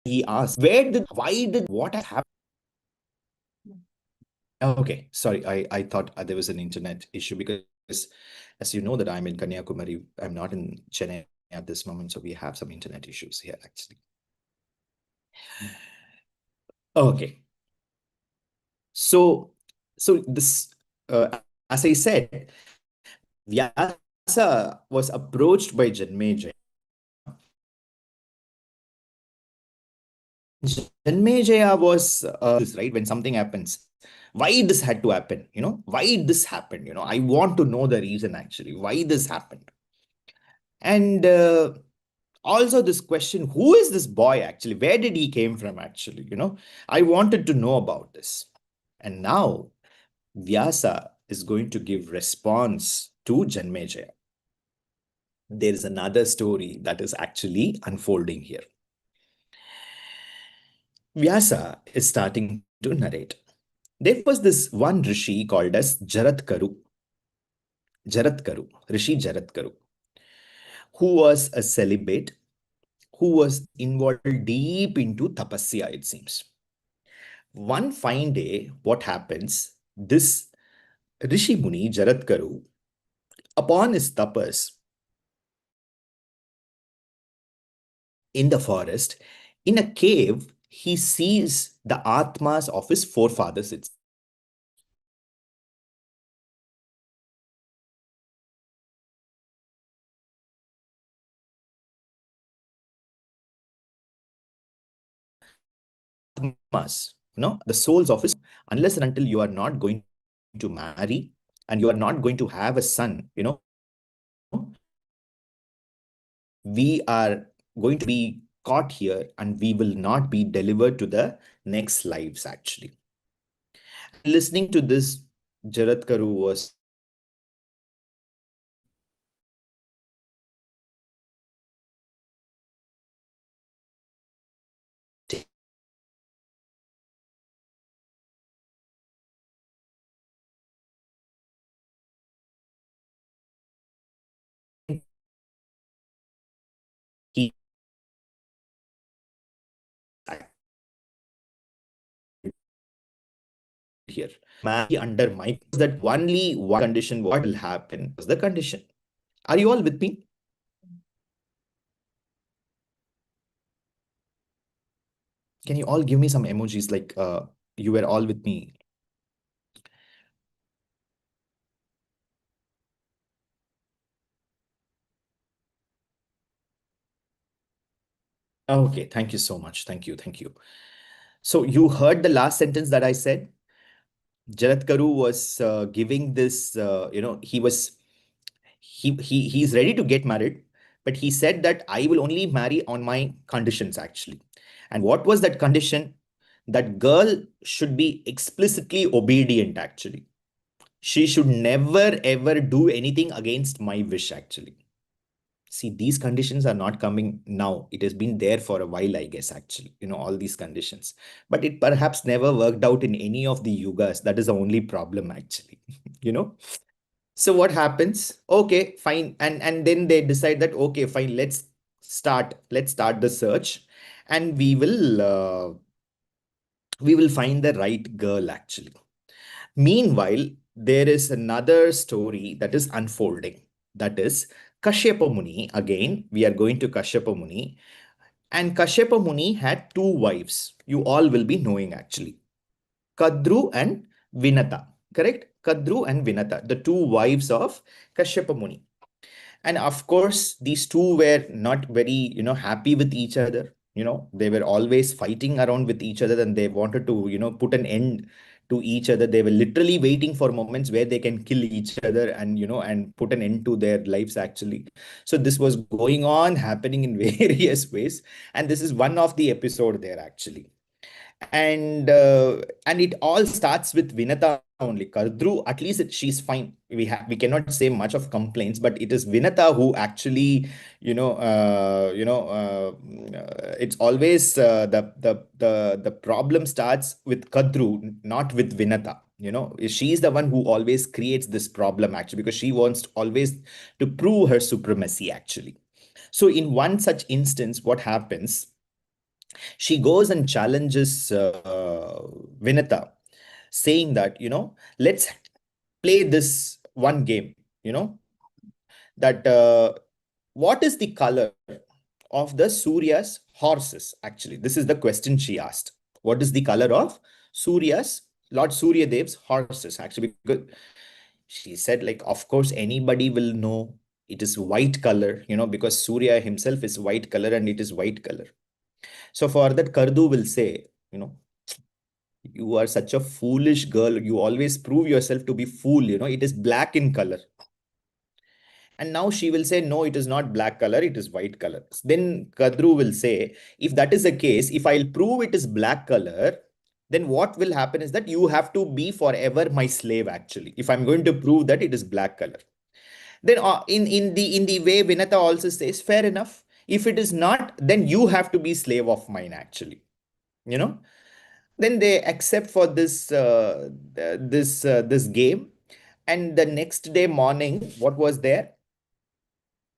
he asked, what has happened? Okay, sorry, I thought there was an internet issue, because as you know that I'm in Kanyakumari, I'm not in Chennai at this moment, so we have some internet issues here, actually. Okay, so this, as I said, Vyasa was approached by Janmejaya. Janmejaya was this, right, when something happens, why this had to happen, why this happened, I want to know the reason, actually, why this happened. And also this question, who is this boy, actually, where did he came from, actually, I wanted to know about this. And now Vyasa is going to give response to Janmejaya. There is another story that is actually unfolding here. Vyasa is starting to narrate. There was this one rishi called as Rishi Jaratkaru, who was a celibate, who was involved deep into tapasya, it seems. One fine day, what happens? This Rishi Muni Jaratkaru, upon his tapas in the forest, in a cave, he sees the atmas of his forefathers. It's atmas, the souls of his, unless and until you are not going to marry and you are not going to have a son, we are going to be caught here and we will not be delivered to the next lives, actually. Listening to this, Jaratkaru was he here. Marry under my that only one condition, what will happen was the condition. Are you all with me? Can you all give me some emojis like you were all with me? Okay, thank you so much. Thank you. Thank you. So you heard the last sentence that I said? Jaratkaru was giving this, he's ready to get married, but he said that I will only marry on my conditions actually. And what was that condition? That girl should be explicitly obedient actually. She should never ever do anything against my wish actually. See, these conditions are not coming now. It has been there for a while, I guess, actually, all these conditions. But it perhaps never worked out in any of the yugas. That is the only problem, actually, you know. So what happens? Okay, fine. And then they decide that, okay, fine, let's start the search and we will find the right girl, actually. Meanwhile, there is another story that is unfolding. That is Kashyapa Muni. Again, we are going to Kashyapa Muni. And Kashyapa Muni had two wives. You all will be knowing actually. Kadru and Vinata. Correct? Kadru and Vinata, the two wives of Kashyapa Muni. And of course, these two were not very, happy with each other. They were always fighting around with each other and they wanted to, put an end to each other. They were literally waiting for moments where they can kill each other and, and put an end to their lives actually. So this was going on, happening in various ways. And this is one of the episode there actually. And it all starts with Vinata only. Kardru, at least she's fine. We cannot say much of complaints, but it is Vinata who actually, it's always the problem starts with Kadru, not with Vinata. She's the one who always creates this problem actually, because she wants always to prove her supremacy actually. So in one such instance, what happens? She goes and challenges Vinata, saying that, let's play this one game, that what is the color of the Surya's horses? Actually, this is the question she asked. What is the color of Lord Surya Dev's horses? Actually, because she said, like, of course, anybody will know it is white color, because Surya himself is white color and it is white color. So for that, Kardu will say, you are such a foolish girl. You always prove yourself to be fool. It is black in color. And now she will say, no, it is not black color. It is white color. Then Kadru will say, if that is the case, if I'll prove it is black color, then what will happen is that you have to be forever my slave, actually, if I'm going to prove that it is black color. Then in the way Vinata also says, fair enough. If it is not, then you have to be slave of mine, actually. Then they accept for this game. And the next day morning, what was there?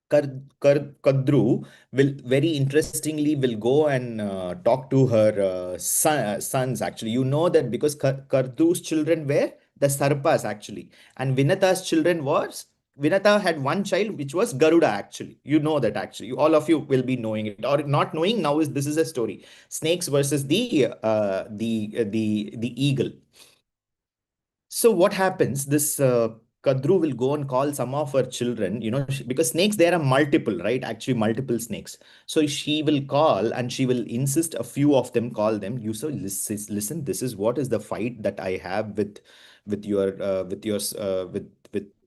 Kadru will very interestingly will go and talk to her sons actually. You know that because Kadru's children were the Sarpas actually, and Vinata had one child which was Garuda actually. You know that actually. All of you will be knowing it or not knowing now. This is a story. Snakes versus the eagle. So what happens? This Kadru will go and call some of her children, because snakes, there are multiple, right? Actually, multiple snakes. So she will call and she will insist a few of them, call them. You so listen, this is what is the fight that I have with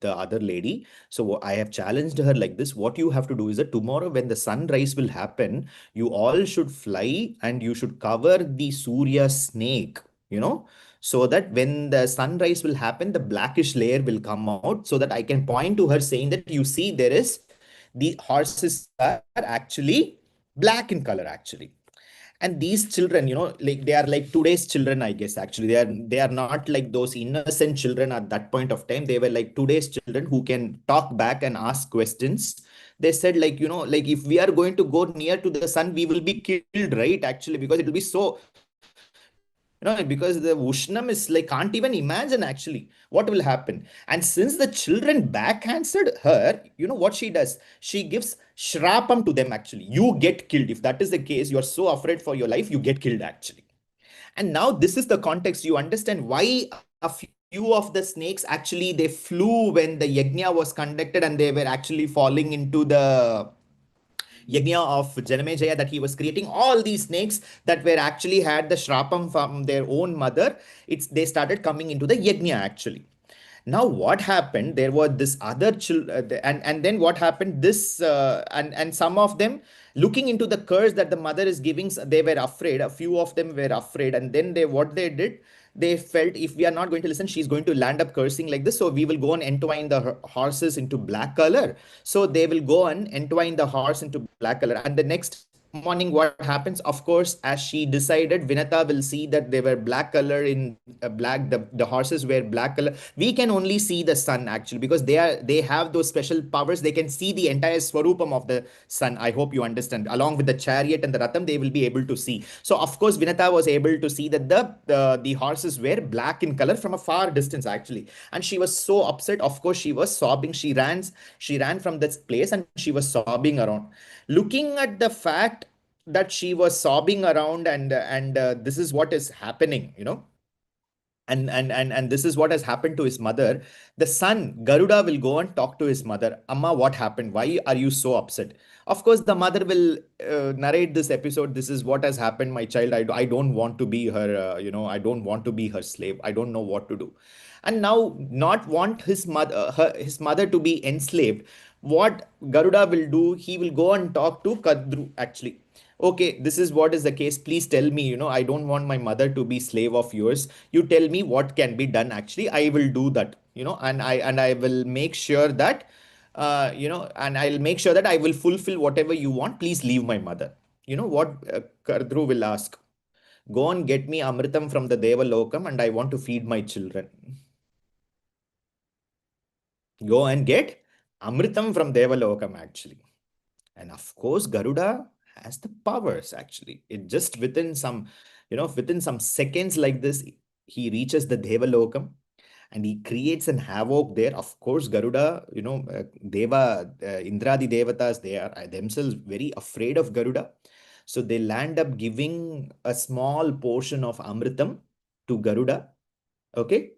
the other lady. So I have challenged her like this. What you have to do is that tomorrow when the sunrise will happen, you all should fly and you should cover the Surya snake, so that when the sunrise will happen, the blackish layer will come out so that I can point to her saying that you see the horses are actually black in color actually. And these children, like they are like today's children, I guess actually they are not like those innocent children at that point of time. They were like today's children who can talk back and ask questions. They said like, like if we are going to go near to the sun, we will be killed, right? Actually, because it will be so Because the Ushnam is like, can't even imagine actually what will happen. And since the children backhanded her, what she does? She gives shrapam to them actually. You get killed. If that is the case, you're so afraid for your life, you get killed actually. And now this is the context. You understand why a few of the snakes actually they flew when the yajna was conducted and they were actually falling into the yajna of Janamejaya that he was creating. All these snakes that were actually had the shrapam from their own mother, they started coming into the yajna actually. Now what happened? There were this other and then what happened? This and some of them looking into the curse that the mother is giving, they were afraid. A few of them were afraid, and then what they did, they felt if we are not going to listen, she's going to land up cursing like this. So we will go and entwine the horses into black color. So they will go and entwine the horse into black color. And the next morning, what happens? Of course, as she decided, Vinata will see that they were black color in black. The horses were black color. We can only see the sun actually because they have those special powers. They can see the entire swarupam of the sun. I hope you understand. Along with the chariot and the ratham, they will be able to see. So of course, Vinata was able to see that the horses were black in color from a far distance actually, and she was so upset. Of course, she was sobbing. She ran from this place and she was sobbing around, looking at the fact that she was sobbing around, and this is what is happening, and this is what has happened to his mother. The son Garuda will go and talk to his mother. Amma, what happened? Why are you so upset? Of course, the mother will narrate this episode. This is what has happened, my child. I don't want to be her, I don't want to be her slave. I don't know what to do. And now, not want his mother to be enslaved. What Garuda will do, he will go and talk to Kadru actually. Okay, this is what is the case. Please tell me, I don't want my mother to be slave of yours. You tell me what can be done. Actually, I will do that, and I will make sure that, and I'll make sure that I will fulfill whatever you want. Please leave my mother. You know what Kardru will ask? Go and get me Amritam from the Deva Lokam, and I want to feed my children. Go and get Amritam from Deva Lokam, actually. And of course, Garuda has the powers actually. It just within some seconds like this, he reaches the Devalokam and he creates an havoc there. Of course, Garuda, Indradi Devatas, they are themselves very afraid of Garuda. So they land up giving a small portion of Amritam to Garuda. Okay.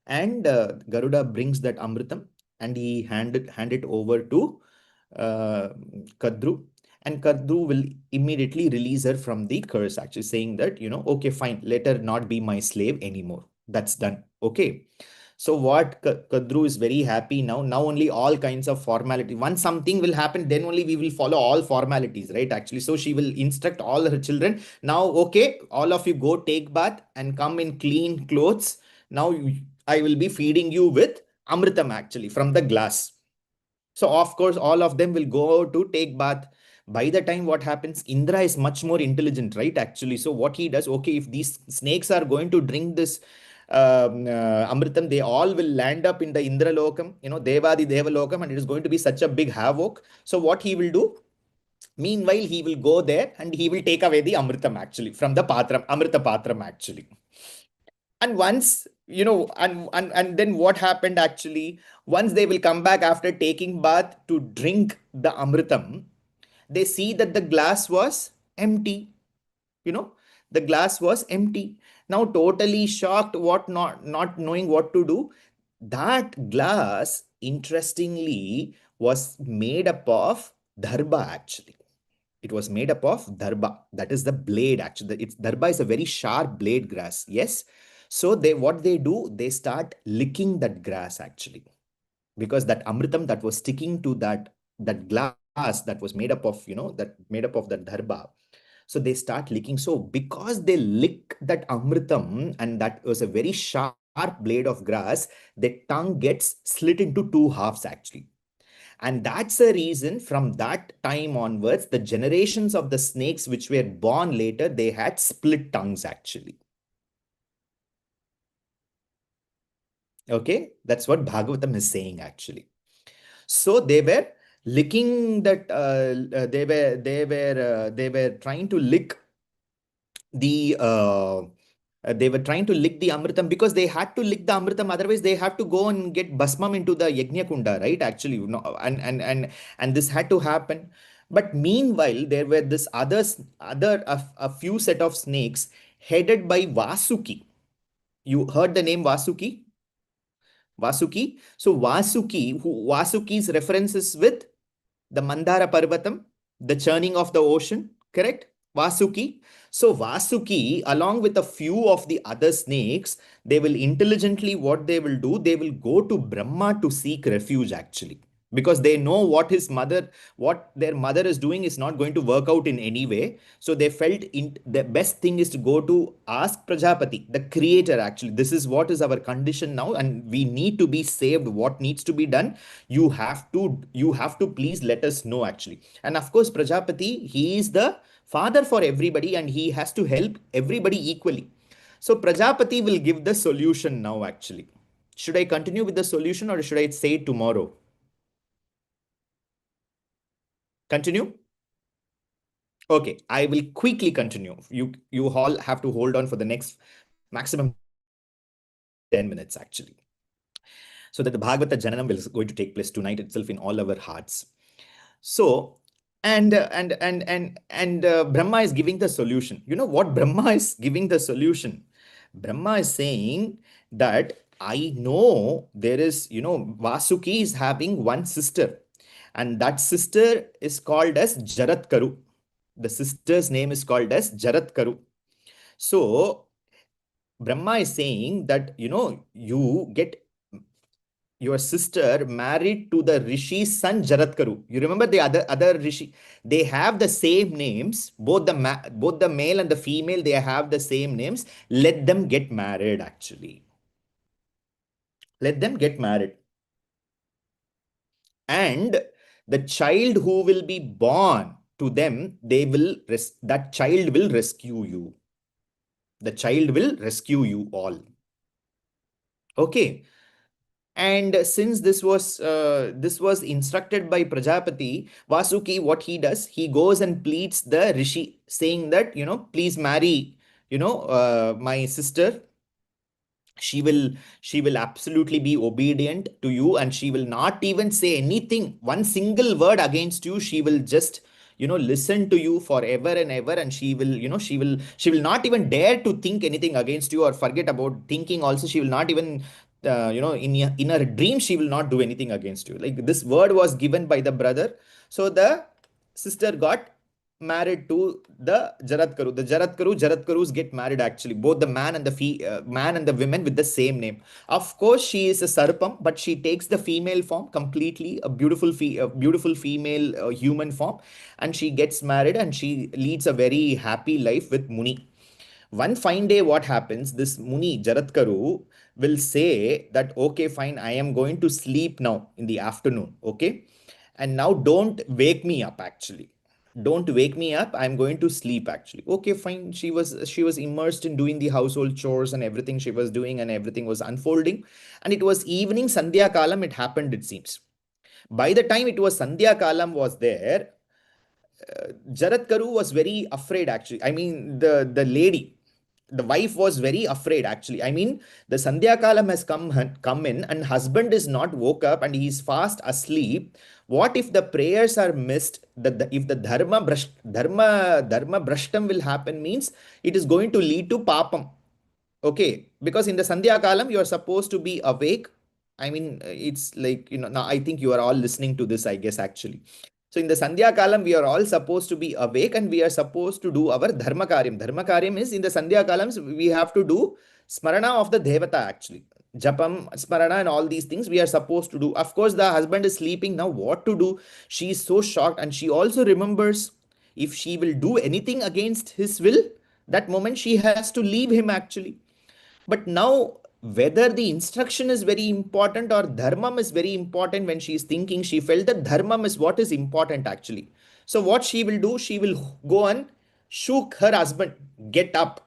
And Garuda brings that Amritam and he hand it over to uh, Kadru, and Kadru will immediately release her from the curse, actually saying that, okay, fine, let her not be my slave anymore. That's done. Okay. So what Kadru is very happy now. Now only all kinds of formality. Once something will happen, then only we will follow all formalities, right? Actually, so she will instruct all her children. Now, okay, all of you go take bath and come in clean clothes. Now I will be feeding you with Amritam actually from the glass. So of course, all of them will go to take bath. By the time what happens, Indra is much more intelligent, right? Actually, so what he does, okay, if these snakes are going to drink this Amritam, they all will land up in the Indra Lokam, Devadi Deva Lokam, and it is going to be such a big havoc. So what he will do? Meanwhile, he will go there and he will take away the Amritam actually from the Patram, Amrita Patram actually. And once, and then what happened actually, once they will come back after taking bath to drink the Amritam, they see that the glass was empty, you know, the glass was empty. Now, totally shocked, not knowing what to do. That glass, interestingly, was made up of dharba actually. It was made up of dharba. That is the blade actually. It's dharba is a very sharp blade grass. Yes. So what they do, they start licking that grass actually, because that amritam that was sticking to that glass that was made up of, that made up of that dharba. So they start licking. So because they lick that amritam and that was a very sharp blade of grass, the tongue gets slit into two halves actually. And that's the reason from that time onwards, the generations of the snakes which were born later, they had split tongues actually. Okay, that's what Bhagavatam is saying actually. So they were licking that, they were trying to lick the They were trying to lick the Amritam because they had to lick the Amritam. Otherwise, they have to go and get Basmam into the Yajna Kunda, right? Actually, you know, and this had to happen. But meanwhile, there were this a few set of snakes headed by Vasuki. You heard the name Vasuki? Vasuki. So Vasuki's references with the Mandara Parvatam, the churning of the ocean, correct? Vasuki. So Vasuki, along with a few of the other snakes, they will intelligently, what they will do, they will go to Brahma to seek refuge actually. Because they know what their mother is doing is not going to work out in any way. So they felt the best thing is to go to ask Prajapati, the creator actually. This is what is our condition now, and we need to be saved. What needs to be done? You have to please let us know actually. And of course, Prajapati, he is the father for everybody and he has to help everybody equally. So Prajapati will give the solution now actually. Should I continue with the solution or should I say it tomorrow? Continue? Okay, I will quickly continue. You all have to hold on for the next maximum 10 minutes actually. So that the Bhagavata Jananam is going to take place tonight itself in all our hearts. So, Brahma is giving the solution. You know what Brahma is giving the solution? Brahma is saying that I know there is, Vasuki is having one sister, and that sister is called as Jaratkaru. The sister's name is called as Jaratkaru. So, Brahma is saying that, you get your sister married to the Rishi's son Jaratkaru. You remember the other Rishi? They have the same names. Both the male and the female, they have the same names. Let them get married, actually. Let them get married. And the child who will be born to them, that child will rescue you. The child will rescue you all. Okay. And since this was instructed by Prajapati, Vasuki, what he does, he goes and pleads the Rishi, saying that, please marry, my sister. She will absolutely be obedient to you, and she will not even say anything, one single word against you. She will just, listen to you forever and ever, and she will not even dare to think anything against you or forget about thinking. Also, she will not even in her dream, she will not do anything against you. Like, this word was given by the brother. So the sister got married to the Jaratkaru. The Jaratkarus get married actually. Both the man and the women with the same name. Of course, she is a Sarpam, but she takes the female form completely, a beautiful female human form, and she gets married and she leads a very happy life with Muni. One fine day, what happens? This Muni Jaratkaru will say that, okay, fine, I am going to sleep now in the afternoon. Okay. And now don't wake me up actually. Don't wake me up. I'm going to sleep actually. Okay, fine. She was immersed in doing the household chores and everything she was doing, and everything was unfolding. And it was evening, Sandhya Kalam, it happened, it seems. By the time it was Sandhya Kalam was there, Jaratkaru was very afraid actually. I mean, the lady, the wife was very afraid actually. I mean, the Sandhya Kalam has come in, and husband is not woke up and he's fast asleep. What if the prayers are missed? If the dharma brashtam will happen, means it is going to lead to papam. Okay, because in the Sandhya Kalam, you are supposed to be awake. I mean, it's like, now I think you are all listening to this, I guess, actually. So in the Sandhya Kalam, we are all supposed to be awake and we are supposed to do our Dharma Karyam. Dharma Karyam is in the Sandhya Kalams, we have to do Smarana of the Devata, actually. Japam, Smarana, and all these things we are supposed to do. Of course, the husband is sleeping now. What to do? She is so shocked, and she also remembers if she will do anything against his will, that moment she has to leave him actually. But now, whether the instruction is very important or dharmam is very important, when she is thinking, she felt that dharmam is what is important actually. So, what she will do, she will go and shook her husband, get up.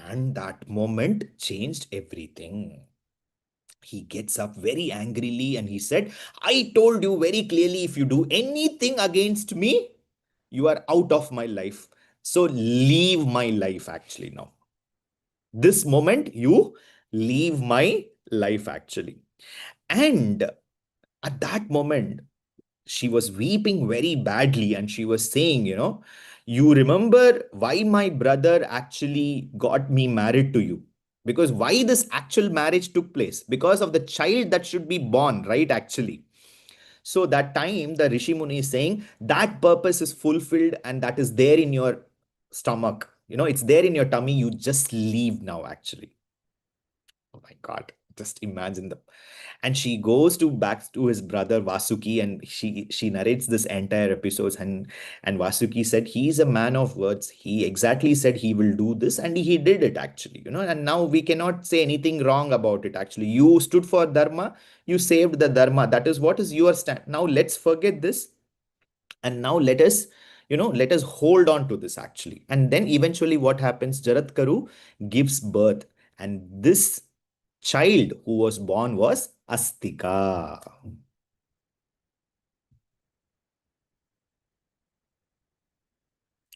And that moment changed everything. He gets up very angrily and he said, I told you very clearly, if you do anything against me, you are out of my life. So, leave my life actually now. This moment you leave my life actually. And at that moment, she was weeping very badly and she was saying, you remember why my brother actually got me married to you? Because why this actual marriage took place? Because of the child that should be born, right? Actually. So that time, the Rishi Muni is saying that purpose is fulfilled and that is there in your stomach. It's there in your tummy. You just leave now, actually. Oh my God. Just imagine the and she goes to back to his brother Vasuki and she narrates this entire episode and Vasuki said he's a man of words. He exactly said he will do this and he did it actually, and now we cannot say anything wrong about it actually. You stood for dharma, you saved the dharma. That is what is your stand. Now let's forget this and now let us hold on to this actually. And then eventually what happens, Jaratkaru gives birth and this child who was born was Astika.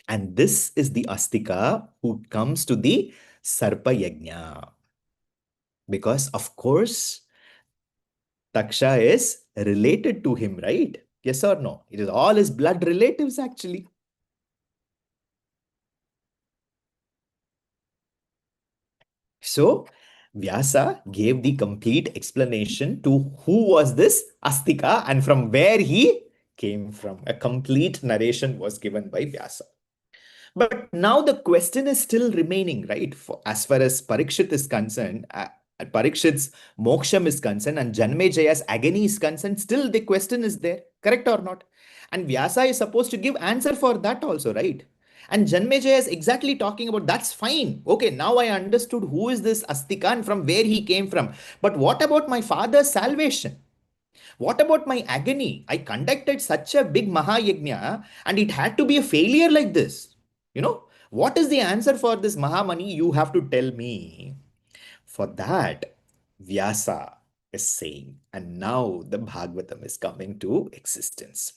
And this is the Astika who comes to the Sarpa Yajna. Because, of course, Taksha is related to him, right? Yes or no? It is all his blood relatives, actually. So, Vyasa gave the complete explanation to who was this Astika and from where he came from. A complete narration was given by Vyasa. But now the question is still remaining, right? As far as Parikshit is concerned, Parikshit's moksham is concerned, and Janmejaya's agony is concerned, still the question is there, correct or not? And Vyasa is supposed to give answer for that also, right? And Janmejaya is exactly talking about that's fine. Okay, now I understood who is this Astika and from where he came from. But what about my father's salvation? What about my agony? I conducted such a big Mahayajna and it had to be a failure like this. What is the answer for this Mahamani? You have to tell me. For that, Vyasa is saying, and now the Bhagavatam is coming to existence.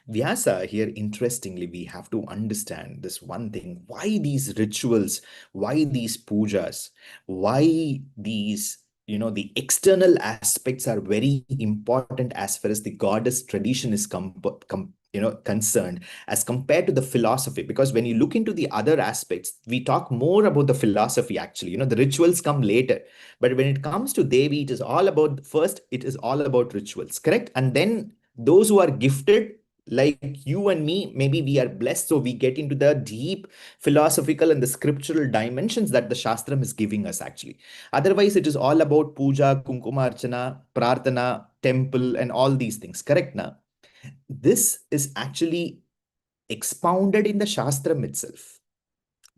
Vyasa here, interestingly, we have to understand this one thing. Why these rituals? Why these pujas? Why these, the external aspects are very important as far as the goddess tradition is concerned as compared to the philosophy. Because when you look into the other aspects, we talk more about the philosophy actually. The rituals come later. But when it comes to Devi, it is all about, first, it is all about rituals, correct? And then those who are gifted like you and me, maybe we are blessed, so we get into the deep philosophical and the scriptural dimensions that the shastram is giving us actually. Otherwise it is all about puja, kunkumarchana, prarthana, temple and all these things, correct? Now this is actually expounded in the shastram itself,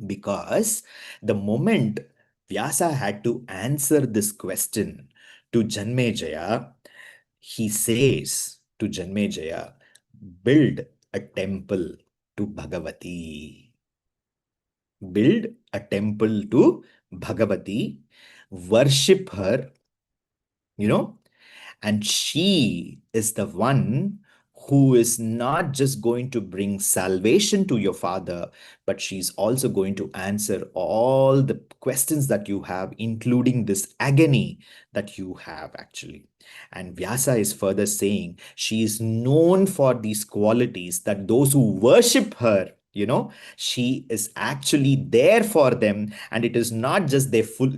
because the moment Vyasa had to answer this question to Janmejaya, he says to Janmejaya, build a temple to Bhagavati. Build a temple to Bhagavati, worship her, you know, and she is the one who is not just going to bring salvation to your father, but she's also going to answer all the questions that you have, including this agony that you have actually. And Vyasa is further saying she is known for these qualities that those who worship her, she is actually there for them, and it is not just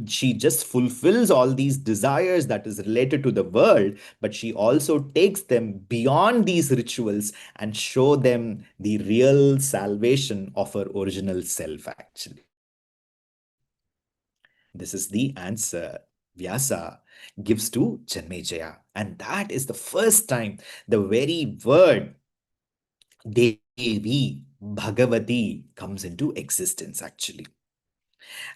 she just fulfills all these desires that is related to the world, but she also takes them beyond these rituals and show them the real salvation of her original self actually. This is the answer Vyasa gives to Janmejaya, and that is the first time the very word Devi Bhagavati comes into existence actually.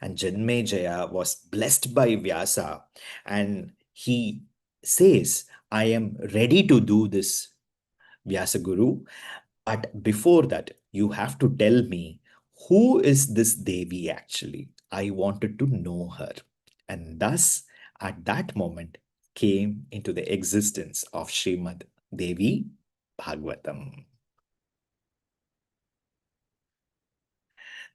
And Janmejaya was blessed by Vyasa, and he says, I am ready to do this, Vyasa Guru. But before that, you have to tell me, who is this Devi actually? I wanted to know her. And thus, at that moment, came into the existence of Śrīmad Devī Bhāgavatam.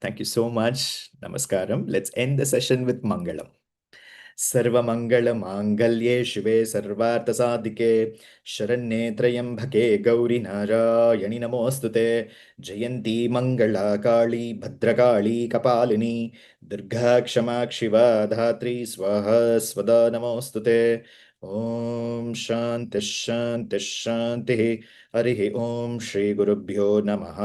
Thank you so much. Namaskaram. Let's end the session with Mangalam. सर्वमङ्गलमाङ्गल्ये शिवे सर्वार्थसाधिके शरण्ये त्र्यम्बके गौरि नारायणि नमोऽस्तुते जयन्ती मङ्गला काली भद्रकाली कपालिनी दुर्गा क्षमा शिवा धात्री स्वाहा स्वदा नमोऽस्तुते ॐ शान्तिः शान्तिः शान्तिः हरिः ॐ श्रीगुरुभ्यो नमः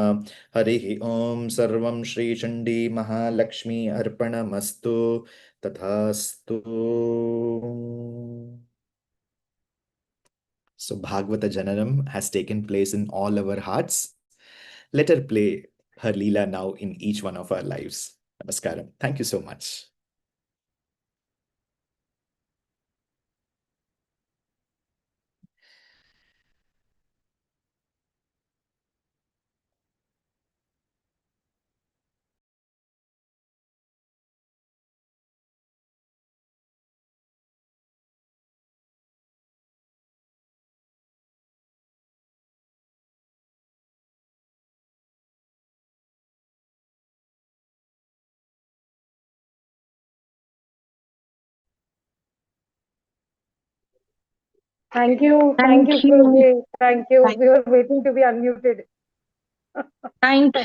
हरिः ॐ सर्वं श्रीचण्डी महालक्ष्मी अर्पणमस्तु तथास्तु. So Bhagavata Jananam has taken place in all our hearts. Let her play her Leela now in each one of our lives. Namaskaram. Thank you so much. Thank you, Thank you. Guruji. Thank you. We were waiting to be unmuted. Thank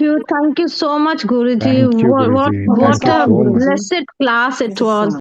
you so much, Guruji. Thank you, What Guruji. what Thank you a so much. blessed class it was.